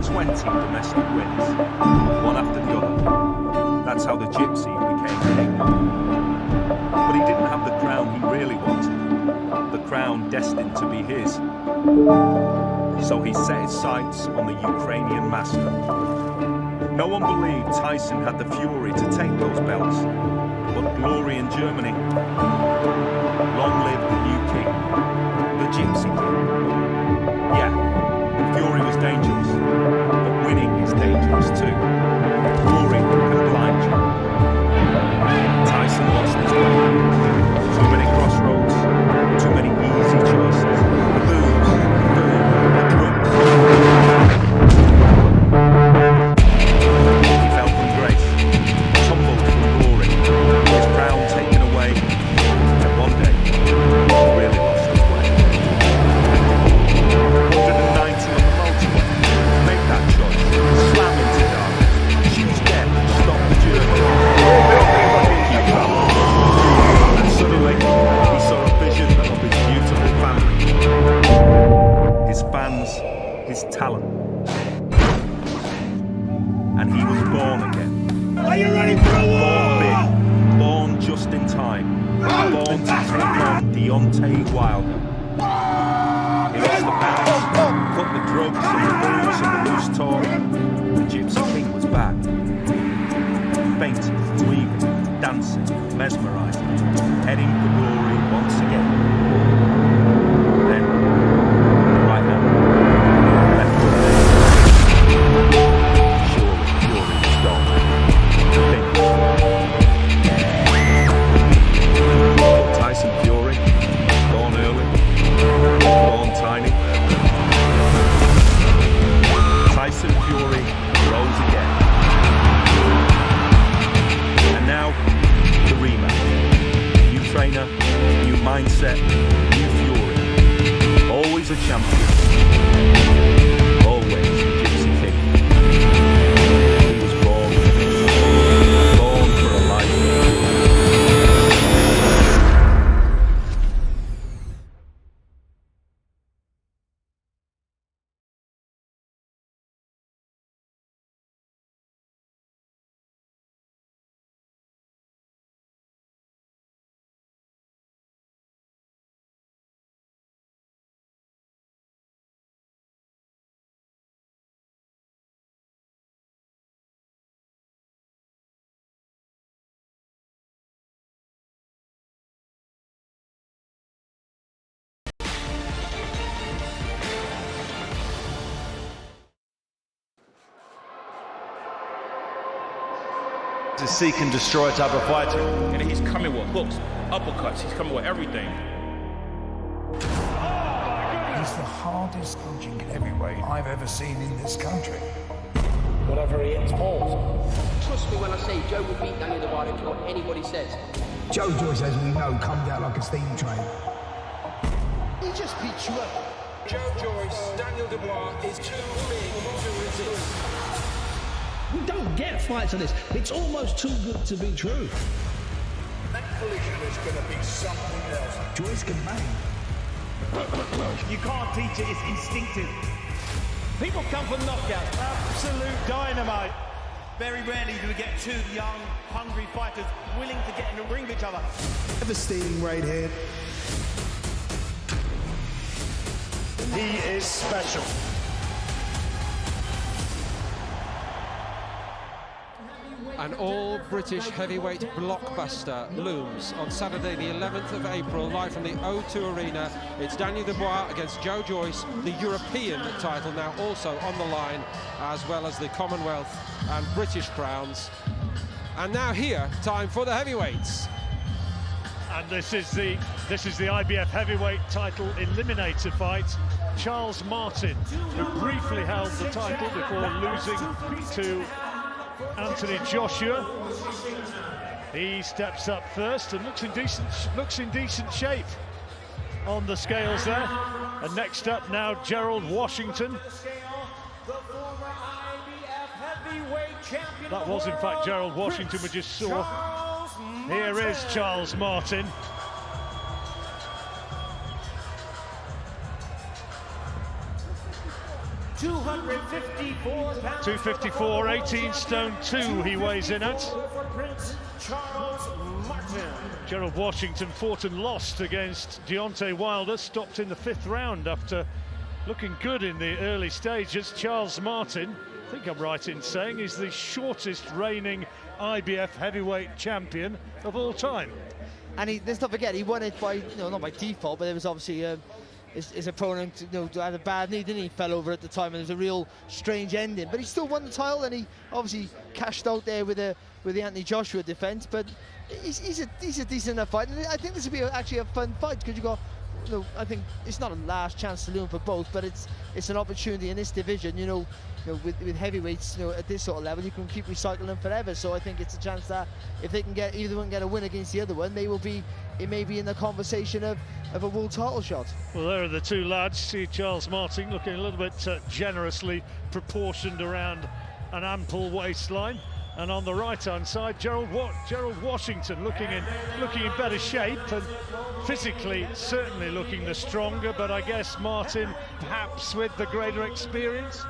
20 domestic wins, one after the other. That's how the gypsy became king. But he didn't have the crown he really wanted, the crown destined to be his. So he set his sights on the Ukrainian master. No one believed Tyson had the fury to take those belts, but glory in Germany. Long live the new king, the Gypsy King. Yeah, Fury was dangerous, but winning is dangerous too. Glory can blind you. Tyson lost his way. Too many crossroads, too many easy choices. The booze, the food, the drugs. talent. And he was born again. Are you ready for a war? Born big, born just in time, born to take on Deontay Wilder. He lost the pounds, cut the drugs and the booze and the loose talk. The Gypsy King was back. Fainting, weaving, dancing, mesmerising, heading for glory once again. Then, right hand, left foot in. Surely Fury was gone. But Tyson Fury, born early, born tiny. Tyson Fury rose again. And now, the rematch. New trainer, new mindset, new Fury. Always a champion. Always the Gypsy King. He was born for a life. To seek and destroy type of fighter. And he's coming with hooks, uppercuts, he's coming with everything. He's the hardest punching heavyweight I've ever seen in this country. Whatever he hits falls. Trust me when I say Joe will beat Daniel Dubois, I don't care what anybody says. Joe Joyce, as we know, comes out like a steam train. He just beat you up. Joe Joyce, Daniel Dubois is too big to resist. We don't get fights like this. It's almost too good to be true. That collision is going to be something else. Joyce can bang. You can't teach it, it's instinctive. People come for knockouts, absolute dynamite. Very rarely do we get two young, hungry fighters willing to get in the ring with each other. Devastating right hand. He is special. An all-British heavyweight blockbuster looms on Saturday the 11th of April, live from the O2 Arena. It's Daniel Dubois against Joe Joyce, the European title now also on the line, as well as the Commonwealth and British crowns. And now here, time for the heavyweights. And this is the IBF heavyweight title eliminator fight. Charles Martin, who briefly held the title before losing to Anthony Joshua. He steps up first and looks in decent shape on the scales there. And next up now, Gerald Washington. That was in fact Gerald Washington we just saw. Here is Charles Martin. 254 pounds. 254, 18 stone 2 he weighs in at. Charles Martin. Gerald Washington fought and lost against Deontay Wilder, stopped in the 5th round after looking good in the early stages. Charles Martin, I think I'm right in saying, is the shortest reigning IBF heavyweight champion of all time. And let's not forget, he won it by, not by default, but it was obviously his opponent, had a bad knee, didn't he? He fell over at the time, and it was a real strange ending. But he still won the title, and he obviously cashed out there with the Anthony Joshua defense. But he's a decent enough fight, and I think this would be actually a fun fight because you got. I think it's not a last chance saloon for both, but it's an opportunity in this division. With heavyweights, at this sort of level, you can keep recycling them forever. So I think it's a chance that if they can get either one get a win against the other one, it may be in the conversation of a world title shot. Well, there are the two lads. See Charles Martin looking a little bit generously proportioned around an ample waistline, And on the right-hand side, Gerald Washington looking in better shape and physically certainly looking the stronger. But I guess Martin, perhaps with the greater experience.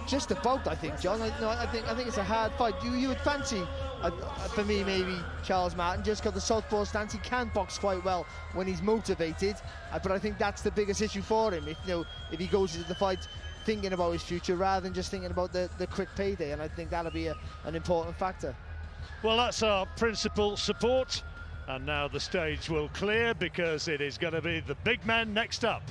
Just about, I think, John. I think it's a hard fight. You would fancy, for me, maybe Charles Martin, just got the southpaw stance. He can box quite well when he's motivated, but I think that's the biggest issue for him. If he goes into the fight thinking about his future rather than just thinking about the quick payday, and I think that'll be an important factor. Well, that's our principal support, and now the stage will clear because it is going to be the big man next up.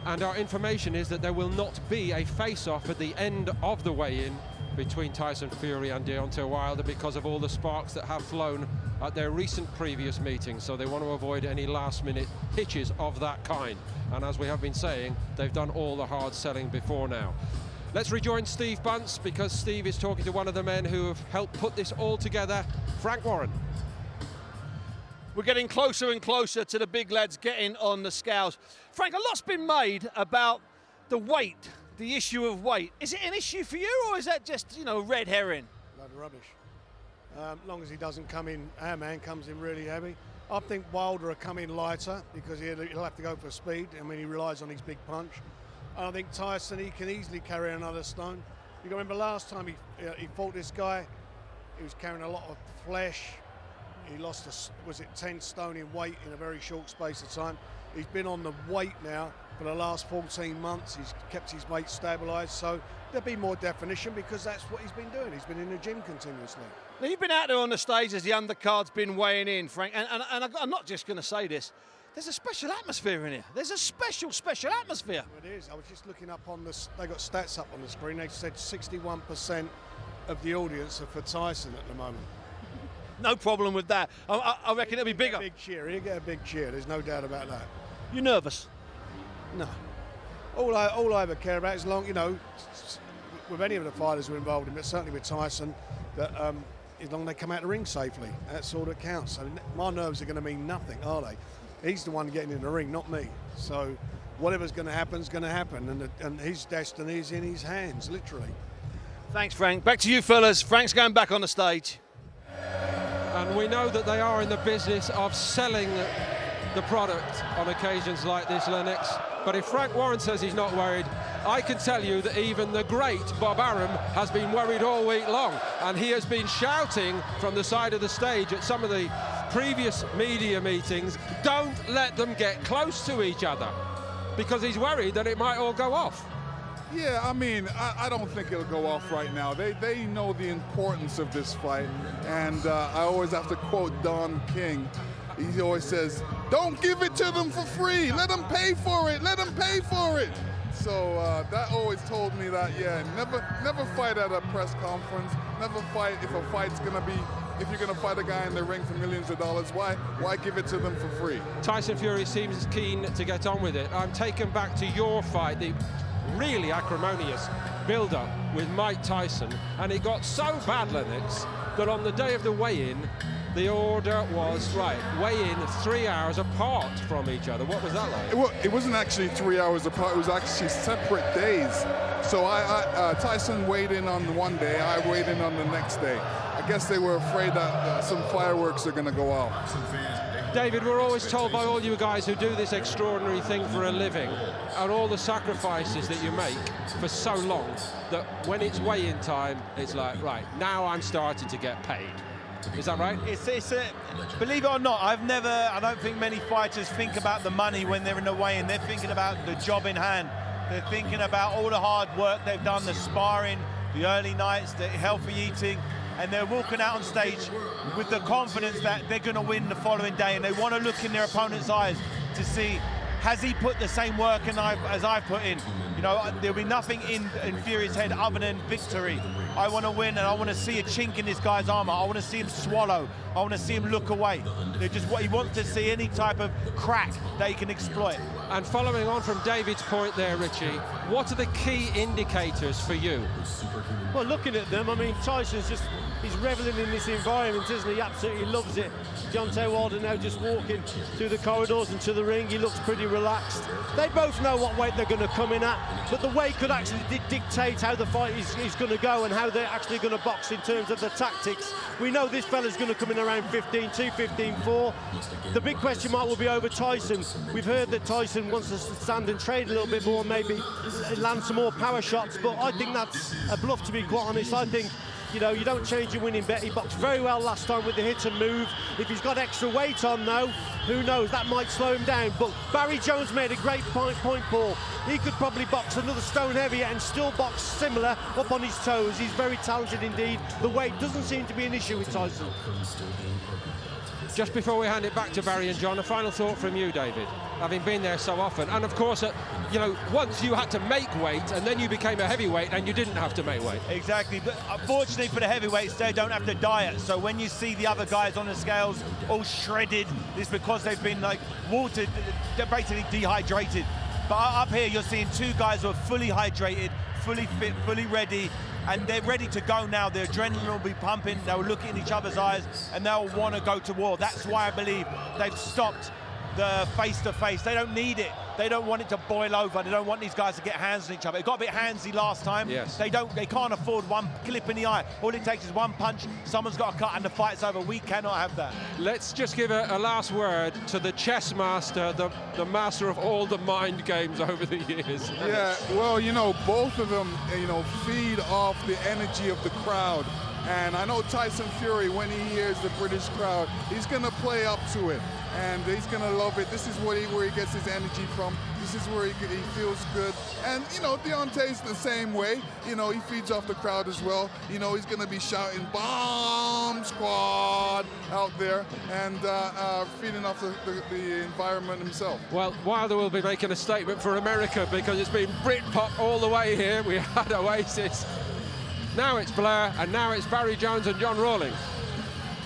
And our information is that there will not be a face-off at the end of the weigh-in between Tyson Fury and Deontay Wilder because of all the sparks that have flown at their recent previous meetings. So they want to avoid any last-minute hitches of that kind. And as we have been saying, they've done all the hard selling before now. Let's rejoin Steve Bunce because Steve is talking to one of the men who have helped put this all together, Frank Warren. We're getting closer and closer to the big lads getting on the scales. Frank, a lot's been made about the weight, the issue of weight. Is it an issue for you, or is that just, red herring? Load of rubbish. As long as he doesn't come in, our man comes in really heavy. I think Wilder will come in lighter because he'll have to go for speed. I mean, he relies on his big punch. And I think Tyson, he can easily carry another stone. You remember last time he fought this guy, he was carrying a lot of flesh. He lost, 10 stone in weight in a very short space of time. He's been on the weight now for the last 14 months. He's kept his weight stabilised, so there'll be more definition because that's what he's been doing. He's been in the gym continuously. Now, you've been out there on the stage as the undercard's been weighing in, Frank, and I'm not just going to say this. There's a special atmosphere in here. There's a special atmosphere. It is. I was just looking up on this. They got stats up on the screen. They said 61% of the audience are for Tyson at the moment. No problem with that. I reckon it'll be bigger. Big cheer. He'll get a big cheer. There's no doubt about that. You nervous? No. All I ever care about is with any of the fighters who are involved in it, but certainly with Tyson, that as long as they come out the ring safely, that's all that counts. So my nerves are going to mean nothing, are they? He's the one getting in the ring, not me. So whatever's going to happen is going to happen, and his destiny is in his hands, literally. Thanks, Frank. Back to you, fellas. Frank's going back on the stage. And we know that they are in the business of selling the product on occasions like this, Lennox. But if Frank Warren says he's not worried, I can tell you that even the great Bob Arum has been worried all week long. And he has been shouting from the side of the stage at some of the previous media meetings, don't let them get close to each other, because he's worried that it might all go off. Yeah, I mean, I don't think it'll go off right now. They know the importance of this fight, and I always have to quote Don King. He always says, don't give it to them for free. Let them pay for it. Let them pay for it. So that always told me that, yeah, never fight at a press conference. Never fight if a fight's going to be, if you're going to fight a guy in the ring for millions of dollars, why give it to them for free? Tyson Fury seems keen to get on with it. I'm taken back to your fight, the really acrimonious build-up with Mike Tyson, and it got so bad, Lennox, that on the day of the weigh-in, the order was, right, weigh in 3 hours apart from each other. What was that like? It wasn't actually 3 hours apart. It was actually separate days. So Tyson weighed in on one day. I weighed in on the next day. I guess they were afraid that some fireworks are going to go off. David, we're always told by all you guys who do this extraordinary thing for a living and all the sacrifices that you make for so long that when it's weigh-in time, it's like, right, now I'm starting to get paid. Is that right? Believe it or not, I don't think many fighters think about the money when they're in the weigh-in. They're thinking about the job in hand. They're thinking about all the hard work they've done, the sparring, the early nights, the healthy eating, and they're walking out on stage with the confidence that they're going to win the following day, and they want to look in their opponent's eyes to see, has he put the same work in as I've put in? You know, there'll be nothing in Fury's head other than victory. I want to win, and I want to see a chink in this guy's armor. I want to see him swallow. I want to see him look away. They're just what he wants to see, any type of crack that he can exploit. And following on from David's point there, Richie, what are the key indicators for you? Well, looking at them, I mean, Tyson's just He's reveling in this environment, isn't he? He absolutely loves it. Deontay Wilder now just walking through the corridors and to the ring. He looks pretty relaxed. They both know what weight they're going to come in at, but the weight could actually dictate how the fight is going to go and how they're actually going to box in terms of the tactics. We know this fella's going to come in around 15-2, 15-4. The big question mark will be over Tyson. We've heard that Tyson wants to stand and trade a little bit more, maybe land some more power shots, but I think that's a bluff, to be quite honest. I think, you know, you don't change your winning bet. He boxed very well last time with the hit and move. If he's got extra weight on, though, who knows? That might slow him down. But Barry Jones made a great point, Paul. He could probably box another stone heavier and still box similar up on his toes. He's very talented indeed. The weight doesn't seem to be an issue with Tyson. Just before we hand it back to Barry and John, a final thought from you, David, having been there so often. And of course, you know, once you had to make weight and then you became a heavyweight and you didn't have to make weight. Exactly, but unfortunately for the heavyweights, they don't have to diet. So when you see the other guys on the scales all shredded, it's because they've been like watered, they're basically dehydrated. But up here, you're seeing two guys who are fully hydrated, fully fit, fully ready, and they're ready to go now. The adrenaline will be pumping, they'll look in each other's eyes, and they'll want to go to war. That's why I believe they've stopped the face-to-face. They don't need it. They don't want it to boil over. They don't want these guys to get hands on each other. It got a bit handsy last time. Yes. They can't afford one clip in the eye. All it takes is one punch, someone's got a cut, and the fight's over. We cannot have that. Let's just give a last word to the chess master, the master of all the mind games over the years. Yeah, well, you know, both of them, you know, feed off the energy of the crowd. And I know Tyson Fury, when he hears the British crowd, he's going to play up to it. And he's going to love it. This is where he gets his energy from. This is where he feels good. And, you know, Deontay's the same way. You know, he feeds off the crowd as well. You know, he's going to be shouting, "Bomb Squad," out there and feeding off the environment himself. Well, Wilder will be making a statement for America because it's been Britpop all the way here. We had Oasis. Now it's Blair, and now it's Barry Jones and John Rawlings.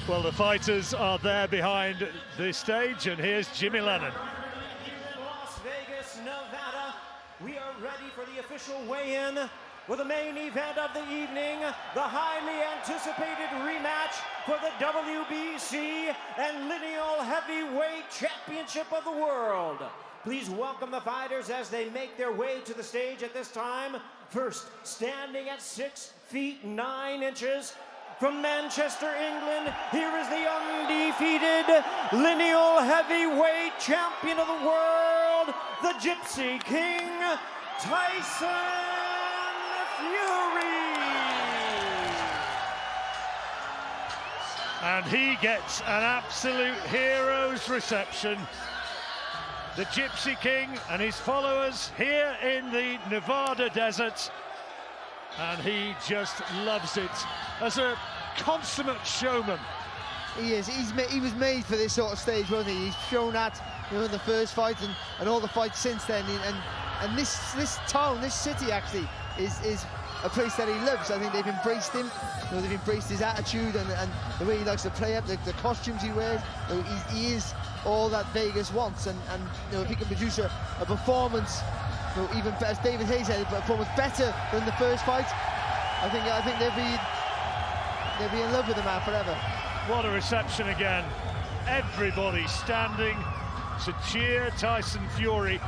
Well, the fighters are there behind the stage, and here's Jimmy Lennon. Las Vegas, Nevada. We are ready for the official weigh-in with the main event of the evening, the highly anticipated rematch for the WBC and Lineal Heavyweight Championship of the World. Please welcome the fighters as they make their way to the stage at this time. First, standing at 6 feet 9 inches, from Manchester, England, here is the undefeated lineal heavyweight champion of the world, the Gypsy King, Tyson Fury. And he gets an absolute hero's reception. The Gypsy King and his followers here in the Nevada desert. And he just loves it as a consummate showman. He is. He was made for this sort of stage, wasn't he? He's shown that, you know, in the first fight and all the fights since then. And this town, this city, actually, is a place that he lives. I think they've embraced him. You know, they've embraced his attitude and the way he likes to play up, the costumes he wears. You know, he is all that Vegas wants. And you know, if he can produce a performance, you know, even as David Hayes said, a performance better than the first fight, I think they'll be in love with the man forever. What a reception again. Everybody standing to cheer Tyson Fury.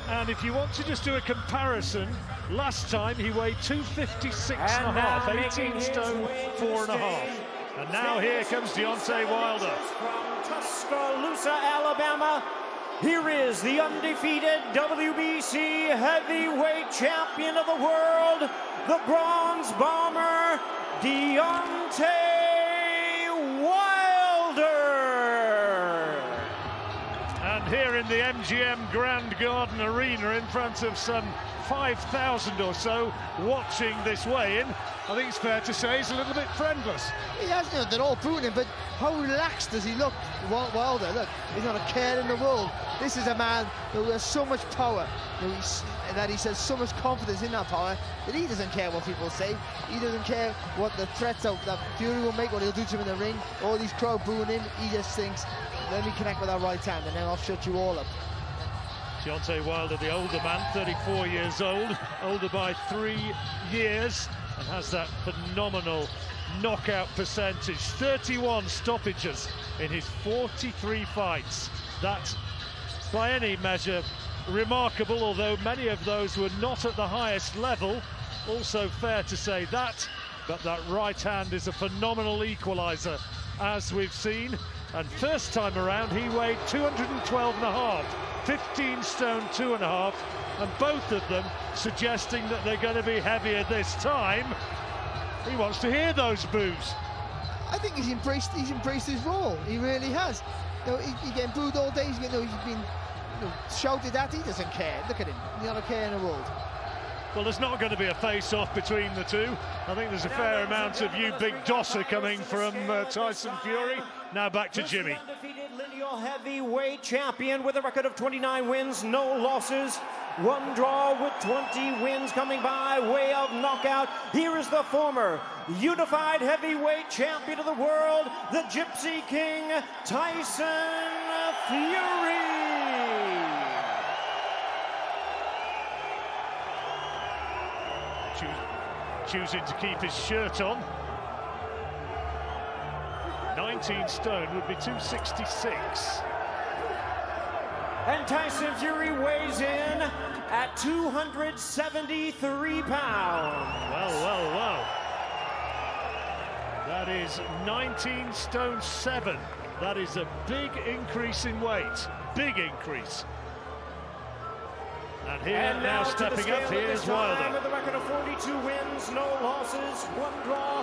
And if you want to just do a comparison, last time he weighed 256 and a half, 18 stone 4.5. And now here comes Deontay Wilder. From Tuscaloosa, Alabama, here is the undefeated WBC heavyweight champion of the world, the Bronze Bomber, Deontay Wilder. And here in the MGM Grand Garden Arena, in front of some 5,000 or so watching this weigh-in, I think it's fair to say he's a little bit friendless. He has, you know, they're all booing him, but how relaxed does he look, Wilder? Look, he's not a care in the world. This is a man who has so much power, you know, that he says so much confidence in that power that he doesn't care what people say. He doesn't care what the threats that Fury will make, what he'll do to him in the ring. All these crowd booing him, he just thinks, let me connect with that right hand and then I'll shut you all up. Deontay Wilder, the older man, 34 years old, older by 3 years, and has that phenomenal knockout percentage, 31 stoppages in his 43 fights. That's, by any measure, remarkable, although many of those were not at the highest level. Also fair to say that, but that right hand is a phenomenal equaliser, as we've seen. And first time around, he weighed 212.5, 15 stone 2.5, and both of them suggesting that they're going to be heavier this time. He wants to hear those boos. I think he's embraced his role. He really has. You know, he's getting booed all day. He's been shouted at. He doesn't care. Look at him. He's not a care in the world. Well, there's not going to be a face-off between the two. I think there's a fair amount of you big dosser coming from Tyson Fury. Now back to Jimmy. Undefeated lineal heavyweight champion with a record of 29 wins, no losses. One draw with 20 wins coming by way of knockout. Here is the former unified heavyweight champion of the world, the Gypsy King, Tyson Fury. Choosing to keep his shirt on. 19 stone would be 266. And Tyson Fury weighs in at 273 pounds. Well. That is 19 stone 7. That is a big increase in weight. Big increase. And here, now stepping up, here's Wilder. With a record of 42 wins, no losses, one draw,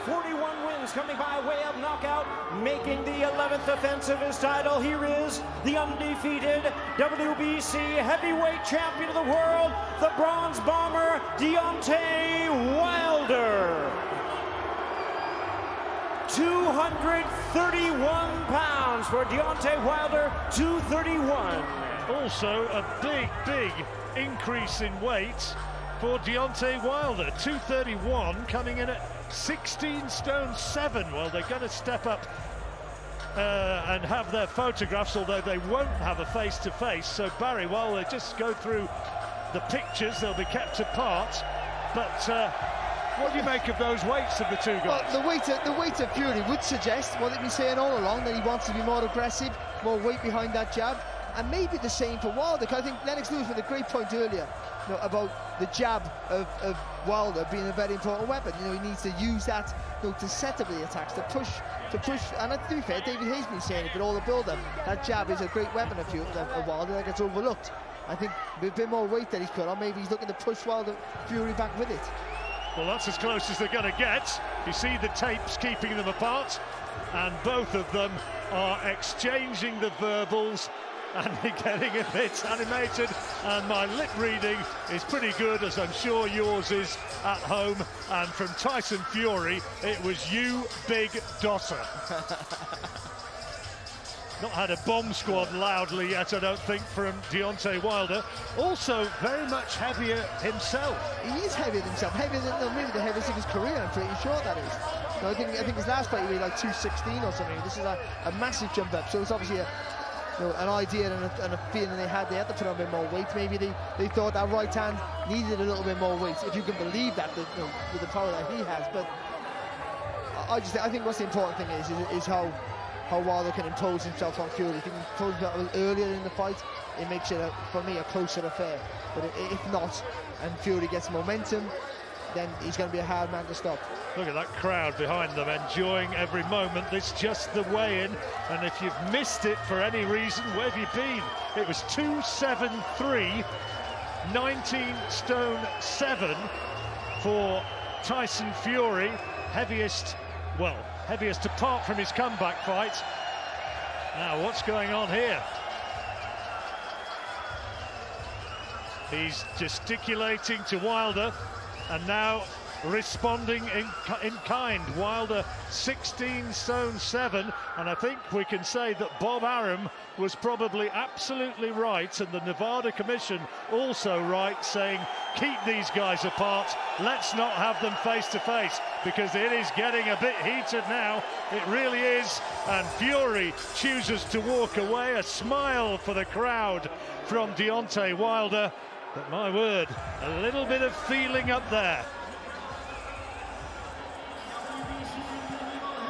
41 wins coming by way of knockout, making the 11th defense of his title. Here is the undefeated WBC heavyweight champion of the world, the Bronze Bomber, Deontay Wilder. 231 pounds for Deontay Wilder, 231. Also a big increase in weight for Deontay Wilder. 231 coming in at 16 stone 7. Well, they're going to step up and have their photographs, although they won't have a face-to-face. So Barry, while they just go through the pictures, they'll be kept apart. But what do you make of those weights of the two guys? Well, the weight of Fury would suggest what they've been saying all along, that he wants to be more aggressive, more weight behind that jab. And maybe the same for Wilder, because I think Lennox Lewis made a great point earlier, about the jab of Wilder being a very important weapon. He needs to use that, to set up the attacks, to push. And to be fair, David Hayes been saying it, but all the build-up, that jab is a great weapon of Wilder that gets overlooked. I think with a bit more weight that he's put on, maybe he's looking to push Fury back with it. Well, that's as close as they're going to get. You see the tapes keeping them apart, and both of them are exchanging the verbals and getting a bit animated, and my lip reading is pretty good, as I'm sure yours is at home. And from Tyson Fury, it was you big dosser. Not had a bomb squad loudly yet, I don't think, from Deontay Wilder. Also very much heavier himself. He is heavier than himself, heavier than maybe the heaviest of his career, I'm pretty sure that is. I think his last fight he weighed like 216 or something. This is a massive jump up, so it's obviously an idea and a feeling they had to put on a bit more weight. Maybe they thought that right hand needed a little bit more weight, if you can believe that, with the power that he has. But I think what's the important thing is how Wilder can impose himself on Fury. If he can impose himself earlier in the fight, it makes it, for me, a closer affair. But if not, and Fury gets momentum, then he's going to be a hard man to stop. Look at that crowd behind them, enjoying every moment. It's just the weigh-in, and if you've missed it for any reason, where have you been? It was 273, 19 stone 7 for Tyson Fury, heaviest apart from his comeback fight. Now, what's going on here? He's gesticulating to Wilder, and now responding in kind. Wilder 16 stone 7, and I think we can say that Bob Arum was probably absolutely right, and the Nevada Commission also right, saying keep these guys apart, let's not have them face to face, because it is getting a bit heated now. It really is. And Fury chooses to walk away. A smile for the crowd from Deontay Wilder, but my word, a little bit of feeling up there.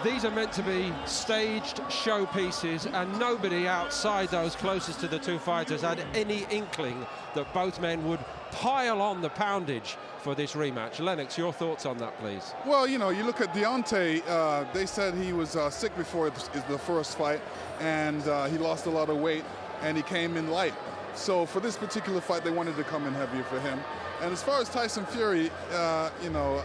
these are meant to be staged showpieces, and nobody outside those closest to the two fighters had any inkling that both men would pile on the poundage for this rematch. Lennox, your thoughts on that, please? Well, you know, you look at Deontay, they said he was sick before the first fight, and he lost a lot of weight, and he came in light. So for this particular fight, they wanted to come in heavier for him. And as far as Tyson Fury, you know,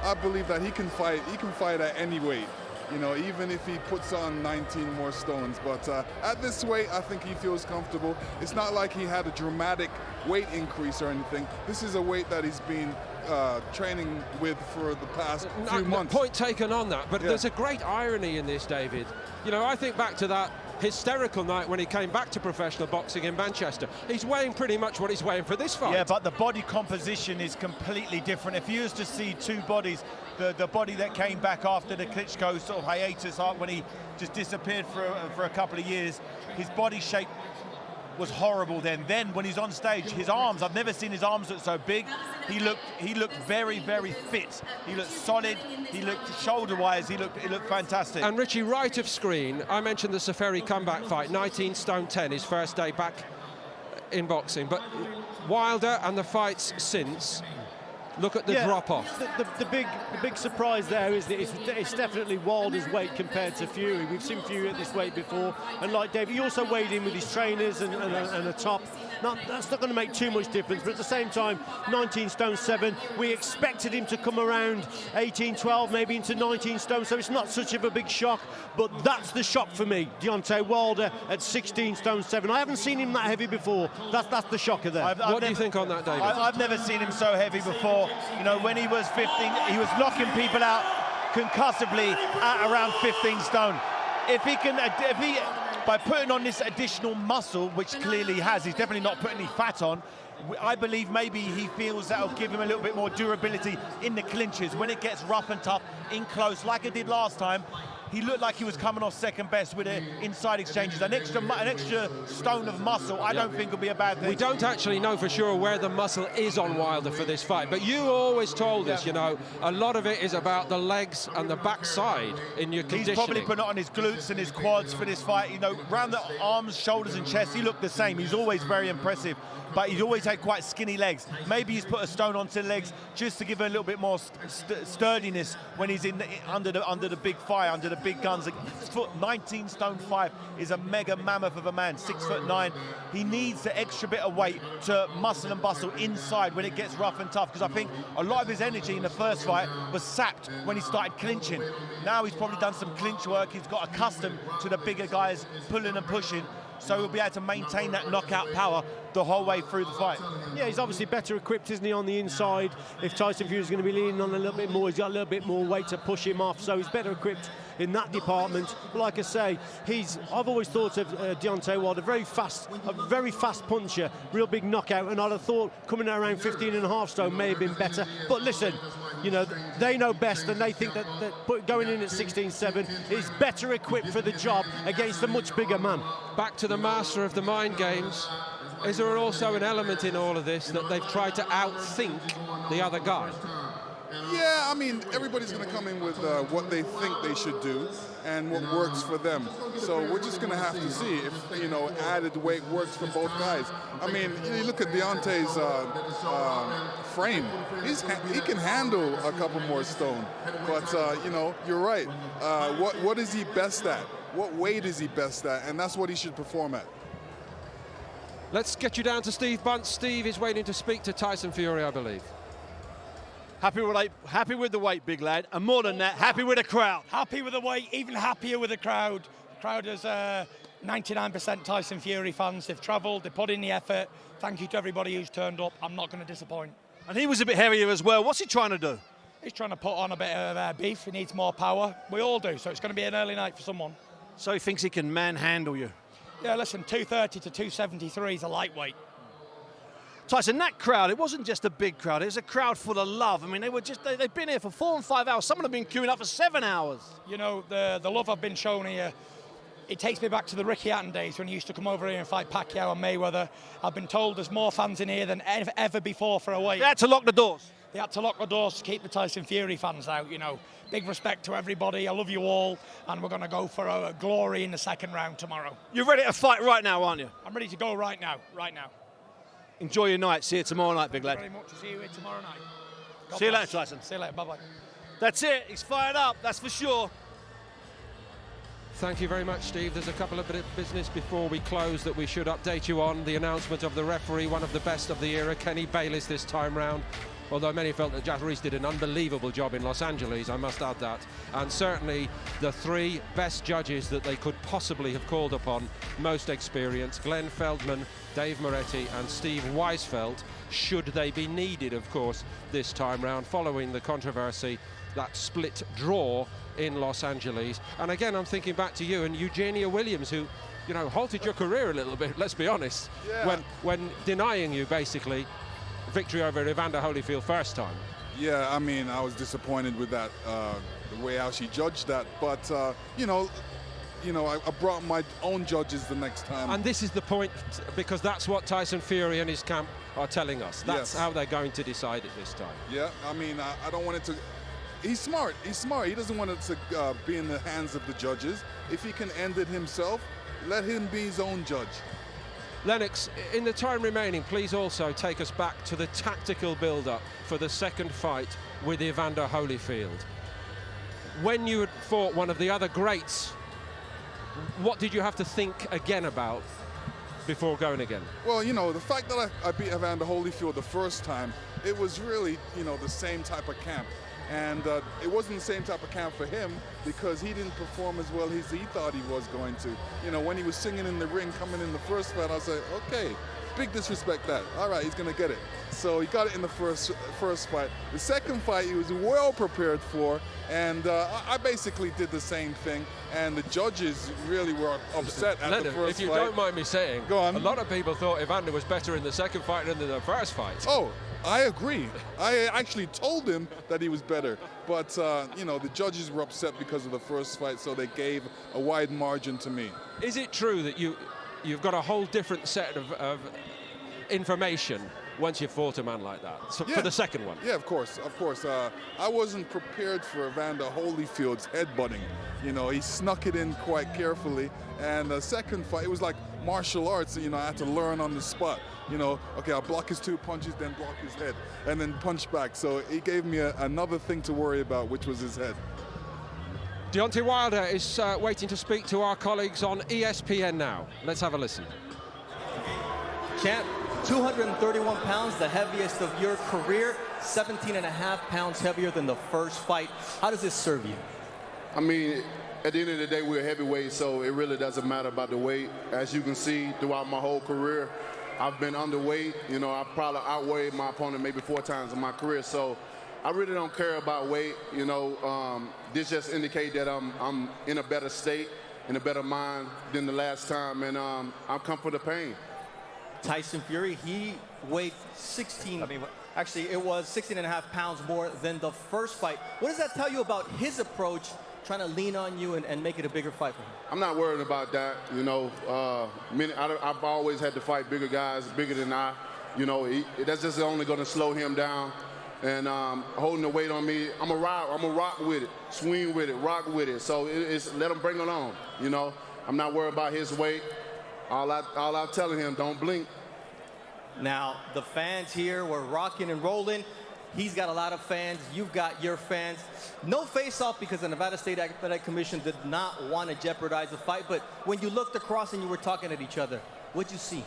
I believe that he can fight at any weight, you know, even if he puts on 19 more stones. But at this weight, I think he feels comfortable. It's not like he had a dramatic weight increase or anything. This is a weight that he's been training with for the past few months. Point taken on that, but there's a great irony in this, David. You know, I think back to that hysterical night when he came back to professional boxing in Manchester. He's weighing pretty much what he's weighing for this fight. Yeah, but the body composition is completely different. If you used to see two bodies, the body that came back after the Klitschko sort of hiatus, when he just disappeared for a couple of years, his body shape was horrible then. Then when he's on stage, his arms, I've never seen his arms look so big. He looked very, very fit. He looked solid. He looked shoulder-wise, he looked fantastic. And Richie, right of screen, I mentioned the Safari comeback fight, 19 stone 10, his first day back in boxing. But Wilder and the fights since, look at the drop-off. The big surprise there is that it's definitely Wilder's weight compared to Fury. We've seen Fury at this weight before, and like David, he also weighed in with his trainers and a top. That's not going to make too much difference, but at the same time, 19 stone 7. We expected him to come around 18, 12, maybe into 19 stone, so it's not such of a big shock. But that's the shock for me, Deontay Wilder at 16 stone 7. I haven't seen him that heavy before. That's the shocker there. What do you think on that, David? I've never seen him so heavy before. You know, when he was 15, he was knocking people out concussively at around 15 stone. If he by putting on this additional muscle, which clearly he has, he's definitely not putting any fat on. I believe maybe he feels that'll give him a little bit more durability in the clinches. When it gets rough and tough, in close, like it did last time, he looked like he was coming off second best with the inside exchanges. An extra stone of muscle, I don't think will be a bad thing. We don't actually know for sure where the muscle is on Wilder for this fight, but you always told us, you know, a lot of it is about the legs and the backside in your conditioning. He's probably put it on his glutes and his quads for this fight. You know, around the arms, shoulders and chest, he looked the same. He's always very impressive, but he's always had quite skinny legs. Maybe he's put a stone onto the legs just to give him a little bit more sturdiness when he's under the big fire, under the big guns. 19 stone 5 is a mega mammoth of a man, 6'9". He needs the extra bit of weight to muscle and bustle inside when it gets rough and tough, because I think a lot of his energy in the first fight was sapped when he started clinching. Now he's probably done some clinch work. He's got accustomed to the bigger guys pulling and pushing, so he'll be able to maintain that knockout power the whole way through the fight. Yeah, he's obviously better equipped, isn't he, on the inside? If Tyson Fury is going to be leaning on a little bit more, he's got a little bit more weight to push him off, so he's better equipped in that department. But like I say, I've always thought of Deontay Wilder, a very fast puncher, real big knockout, and I'd have thought coming out around 15.5 stone may have been better. But listen, you know, they know best, and they think that going in at 16.7 is better equipped for the job against a much bigger man. Back to the master of the mind games. Is there also an element in all of this that they've tried to outthink the other guy? Yeah, I mean, everybody's going to come in with what they think they should do and what works for them. So we're just going to have to see if, you know, added weight works for both guys. I mean, you look at Deontay's frame. He can handle a couple more stone. But, you know, you're right. What is he best at? What weight is he best at? And that's what he should perform at. Let's get you down to Steve Bunt. Steve is waiting to speak to Tyson Fury, I believe. Happy with the weight, big lad, and more than that, happy with the crowd. Happy with the weight, even happier with the crowd. The crowd is 99% Tyson Fury fans. They've travelled, they put in the effort. Thank you to everybody who's turned up. I'm not going to disappoint. And he was a bit heavier as well. What's he trying to do? He's trying to put on a bit of beef. He needs more power. We all do, so it's going to be an early night for someone. So he thinks he can manhandle you? Yeah, listen, 230 to 273 is a lightweight. Tyson, that crowd, it wasn't just a big crowd, it was a crowd full of love. I mean, they've been here for 4 and 5 hours. Some of them have been queuing up for 7 hours. You know, the love I've been shown here, it takes me back to the Ricky Hatton days when he used to come over here and fight Pacquiao and Mayweather. I've been told there's more fans in here than ever before for a weight. They had to lock the doors. they had to lock the doors to keep the Tyson Fury fans out, you know. Big respect to everybody. I love you all, and we're going to go for a glory in the second round tomorrow. You're ready to fight right now, aren't you? I'm ready to go right now, right now. Enjoy your night. See you tomorrow night, big lad. Thank you very much. See you here tomorrow night. God See you bless. later, Tyson. See you later. Bye-bye. That's it. He's fired up. That's for sure. Thank you very much, Steve. There's a couple of bit of business before we close that we should update you on. The announcement of the referee, one of the best of the era, Kenny Bayliss this time round. Although many felt that Jack Reese did an unbelievable job in Los Angeles, I must add that. And certainly the three best judges that they could possibly have called upon, most experienced, Glenn Feldman, Dave Moretti and Steve Weisfeld, should they be needed, of course, this time round, following the controversy, that split draw in Los Angeles. And again, I'm thinking back to you and Eugenia Williams, who, you know, halted your career a little bit, let's be honest, when denying you, basically, victory over Evander Holyfield first time. Yeah, I mean, I was disappointed with that, the way how she judged that. But, you know, I brought my own judges the next time. And this is the point, because that's what Tyson Fury and his camp are telling us. That's Yes. how they're going to decide it this time. Yeah, I mean, I don't want it to... He's smart. He's smart. He doesn't want it to be in the hands of the judges. If he can end it himself, let him be his own judge. Lennox, in the time remaining, please also take us back to the tactical build-up for the second fight with Evander Holyfield. When you had fought one of the other greats, what did you have to think again about before going again? Well, you know, the fact that I beat Evander Holyfield the first time, it was really, you know, the same type of camp. And it wasn't the same type of camp for him because he didn't perform as well as he thought he was going to. You know, when he was singing in the ring, coming in the first fight, I was like, okay, big disrespect that. All right, he's going to get it. So he got it in the first fight. The second fight, he was well prepared for, and I basically did the same thing. And the judges really were upset at the first fight. If you don't mind me saying, go on. A lot of people thought Evander was better in the second fight than in the first fight. Oh, I agree. I actually told him that he was better. But, you know, the judges were upset because of the first fight, so they gave a wide margin to me. Is it true that you've got a whole different set of information once you've fought a man like that, so for the second one? Yeah, of course, of course. I wasn't prepared for Evander Holyfield's headbutting. You know, he snuck it in quite carefully. And the second fight, it was like martial arts. You know, I had to learn on the spot. You know, okay, I'll block his two punches, then block his head, and then punch back. So he gave me another thing to worry about, which was his head. Deontay Wilder is waiting to speak to our colleagues on ESPN now. Let's have a listen. Champ, 231 pounds, the heaviest of your career, 17.5 pounds heavier than the first fight. How does this serve you? I mean, at the end of the day, we're heavyweight, so it really doesn't matter about the weight. As you can see, throughout my whole career, I've been underweight. You know, I've probably outweighed my opponent maybe 4 times in my career, so I really don't care about weight. You know, this just indicates that I'm in a better state, in a better mind than the last time, and I've come for the pain. Tyson Fury, he weighed 16, actually it was 16.5 pounds more than the first fight. What does that tell you about his approach, trying to lean on you and make it a bigger fight for him? I'm not worried about that. You know, I've always had to fight bigger guys, bigger than I. You know, that's just only going to slow him down. And holding the weight on me, I'm a rock with it, swing with it, rock with it. So it's let him bring it on. You know, I'm not worried about his weight. All I'm telling him, don't blink. Now, the fans here were rocking and rolling. He's got a lot of fans. You've got your fans. No face-off because the Nevada State Athletic Commission did not want to jeopardize the fight. But when you looked across and you were talking at each other, what'd you see?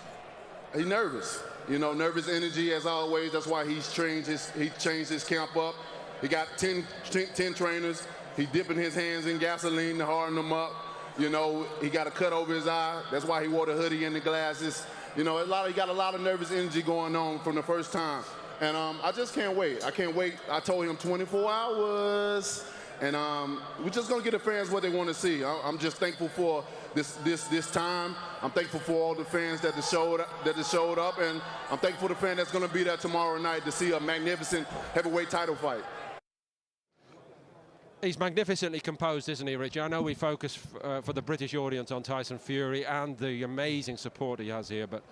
He's nervous. You know, nervous energy as always. That's why he changed his camp up. He got 10 trainers. He dipping his hands in gasoline to harden them up. You know, he got a cut over his eye. That's why he wore the hoodie and the glasses. You know, he got a lot of nervous energy going on from the first time. And I just can't wait. I can't wait. I told him 24 hours. And we're just going to get the fans what they want to see. I'm just thankful for this time. I'm thankful for all the fans that showed up. And I'm thankful for the fan that's going to be there tomorrow night to see a magnificent heavyweight title fight. He's magnificently composed, isn't he, Richie? I know we focus for the British audience on Tyson Fury and the amazing support he has here, but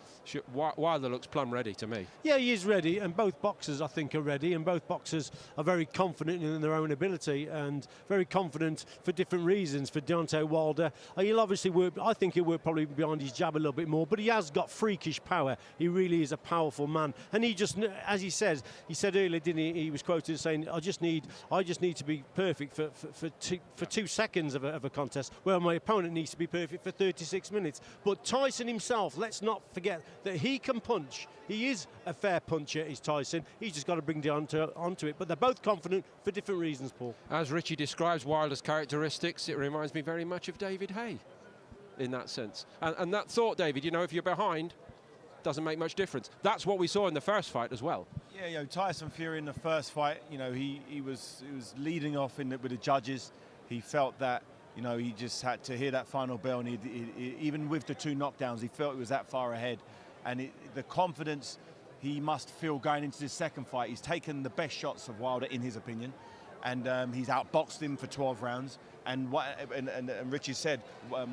Wilder looks plumb ready to me. Yeah, he is ready, and both boxers, I think, are ready, and both boxers are very confident in their own ability and very confident for different reasons. For Deontay Wilder, he'll obviously work, I think he'll work probably behind his jab a little bit more, but he has got freakish power. He really is a powerful man, and he just, as he said earlier, didn't he? He was quoted as saying, I just need to be perfect for 2 seconds of a contest, where my opponent needs to be perfect for 36 minutes. But Tyson himself, let's not forget that he can punch. He is a fair puncher, is Tyson. He's just got to bring Deontay onto it. But they're both confident for different reasons, Paul. As Richie describes Wilder's characteristics, it reminds me very much of David Haye in that sense. And that thought, David, you know, if you're behind, doesn't make much difference. That's what we saw in the first fight as well. Yeah, you know, Tyson Fury in the first fight, you know, he was leading off with the judges. He felt that, you know, he just had to hear that final bell, and he even with the 2 knockdowns, he felt he was that far ahead. And the confidence he must feel going into this second fight. He's taken the best shots of Wilder, in his opinion, and he's outboxed him for 12 rounds. And Richie said,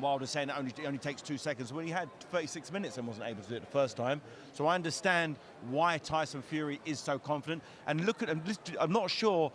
Wilder's saying it only takes 2 seconds. Well, he had 36 minutes and wasn't able to do it the first time. So I understand why Tyson Fury is so confident. And look at him, I'm not sure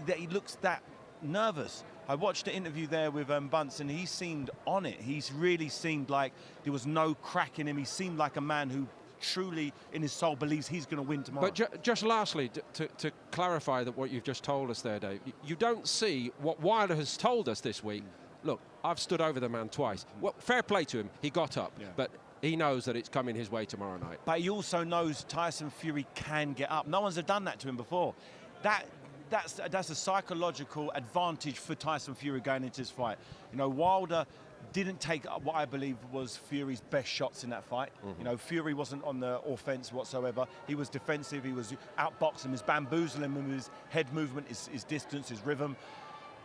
that he looks that nervous. I watched the interview there with Bunce, and he seemed on it. He's really seemed like there was no crack in him. He seemed like a man who truly in his soul believes he's going to win tomorrow. But just lastly, to clarify that what you've just told us there, Dave, you don't see what Wilder has told us this week. Look, I've stood over the man twice. Well, fair play to him, he got up, but he knows that it's coming his way tomorrow night. But he also knows Tyson Fury can get up. No one's done that to him before. That's a psychological advantage for Tyson Fury going into this fight. You know, Wilder didn't take what I believe was Fury's best shots in that fight. You know, Fury wasn't on the offense whatsoever. He was defensive. He was outboxing him, bamboozling him with his head movement, his distance, his rhythm.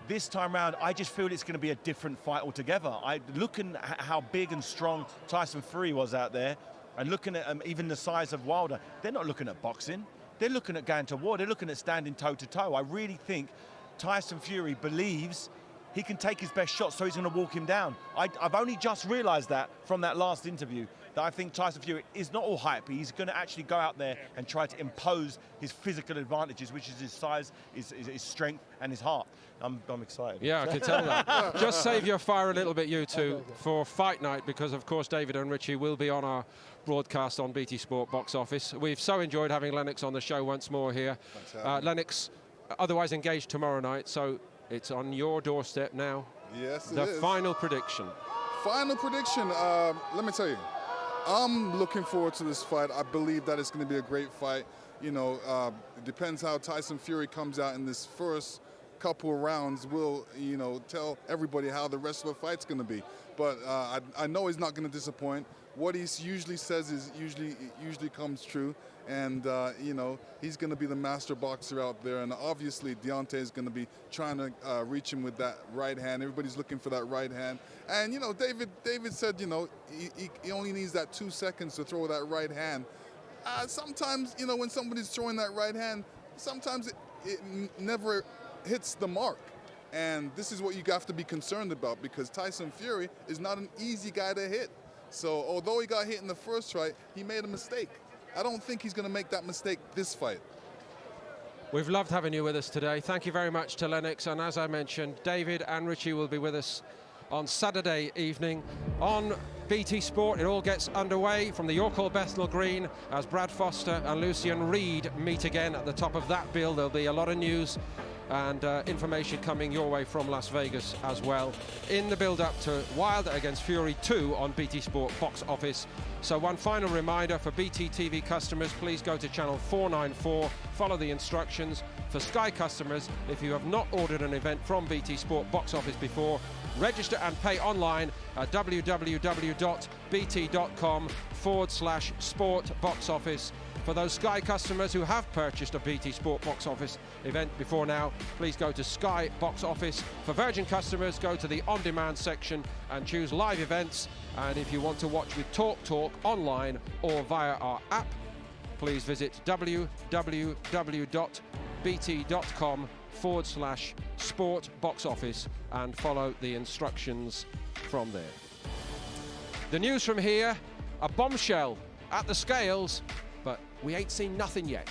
This time round, I just feel it's going to be a different fight altogether. Looking at how big and strong Tyson Fury was out there, and looking at even the size of Wilder, they're not looking at boxing. They're looking at going to war. They're looking at standing toe-to-toe. I really think Tyson Fury believes he can take his best shot, so he's going to walk him down. I've only just realised that from that last interview, that I think Tyson Fury is not all hype. He's going to actually go out there and try to impose his physical advantages, which is his size, his strength, and his heart. I'm excited. Yeah, I can tell that. Just save your fire a little bit, you two, for fight night, because, of course, David and Richie will be on our broadcast on BT Sport Box Office. We've so enjoyed having Lennox on the show once more here. Lennox, otherwise engaged tomorrow night, so it's on your doorstep now. Yes, it the is. Final prediction. Final prediction. Let me tell you, I'm looking forward to this fight. I believe that it's going to be a great fight. You know, it depends how Tyson Fury comes out in this first couple of rounds. Will, you know, tell everybody how the rest of the fight's going to be. But I know he's not going to disappoint. What he usually says is usually comes true. And, you know, he's going to be the master boxer out there. And obviously, Deontay is going to be trying to reach him with that right hand. Everybody's looking for that right hand. And, you know, David said, you know, he only needs that 2 seconds to throw that right hand. Sometimes, you know, when somebody's throwing that right hand, sometimes it never hits the mark. And this is what you have to be concerned about, because Tyson Fury is not an easy guy to hit. So although he got hit in the first fight, he made a mistake. I don't think he's going to make that mistake this fight. We've loved having you with us today. Thank you very much to Lennox. And as I mentioned, David and Richie will be with us on Saturday evening on BT Sport. It all gets underway from the York Hall Bethnal Green as Brad Foster and Lucian Reed meet again at the top of that bill. There'll be a lot of news and information coming your way from Las Vegas as well in the build-up to Wilder against Fury 2 on BT Sport Box Office. So one final reminder for BT TV customers, please go to channel 494, follow the instructions. For Sky customers, if you have not ordered an event from BT Sport Box Office before, register and pay online at www.bt.com/sport box office. For those Sky customers who have purchased a BT Sport Box Office event before now, please go to Sky Box Office. For Virgin customers, go to the on-demand section and choose live events. And if you want to watch with TalkTalk online or via our app, please visit www.bt.com youtube.com/sport box office and follow the instructions from there. The news from here, a bombshell at the scales, but we ain't seen nothing yet.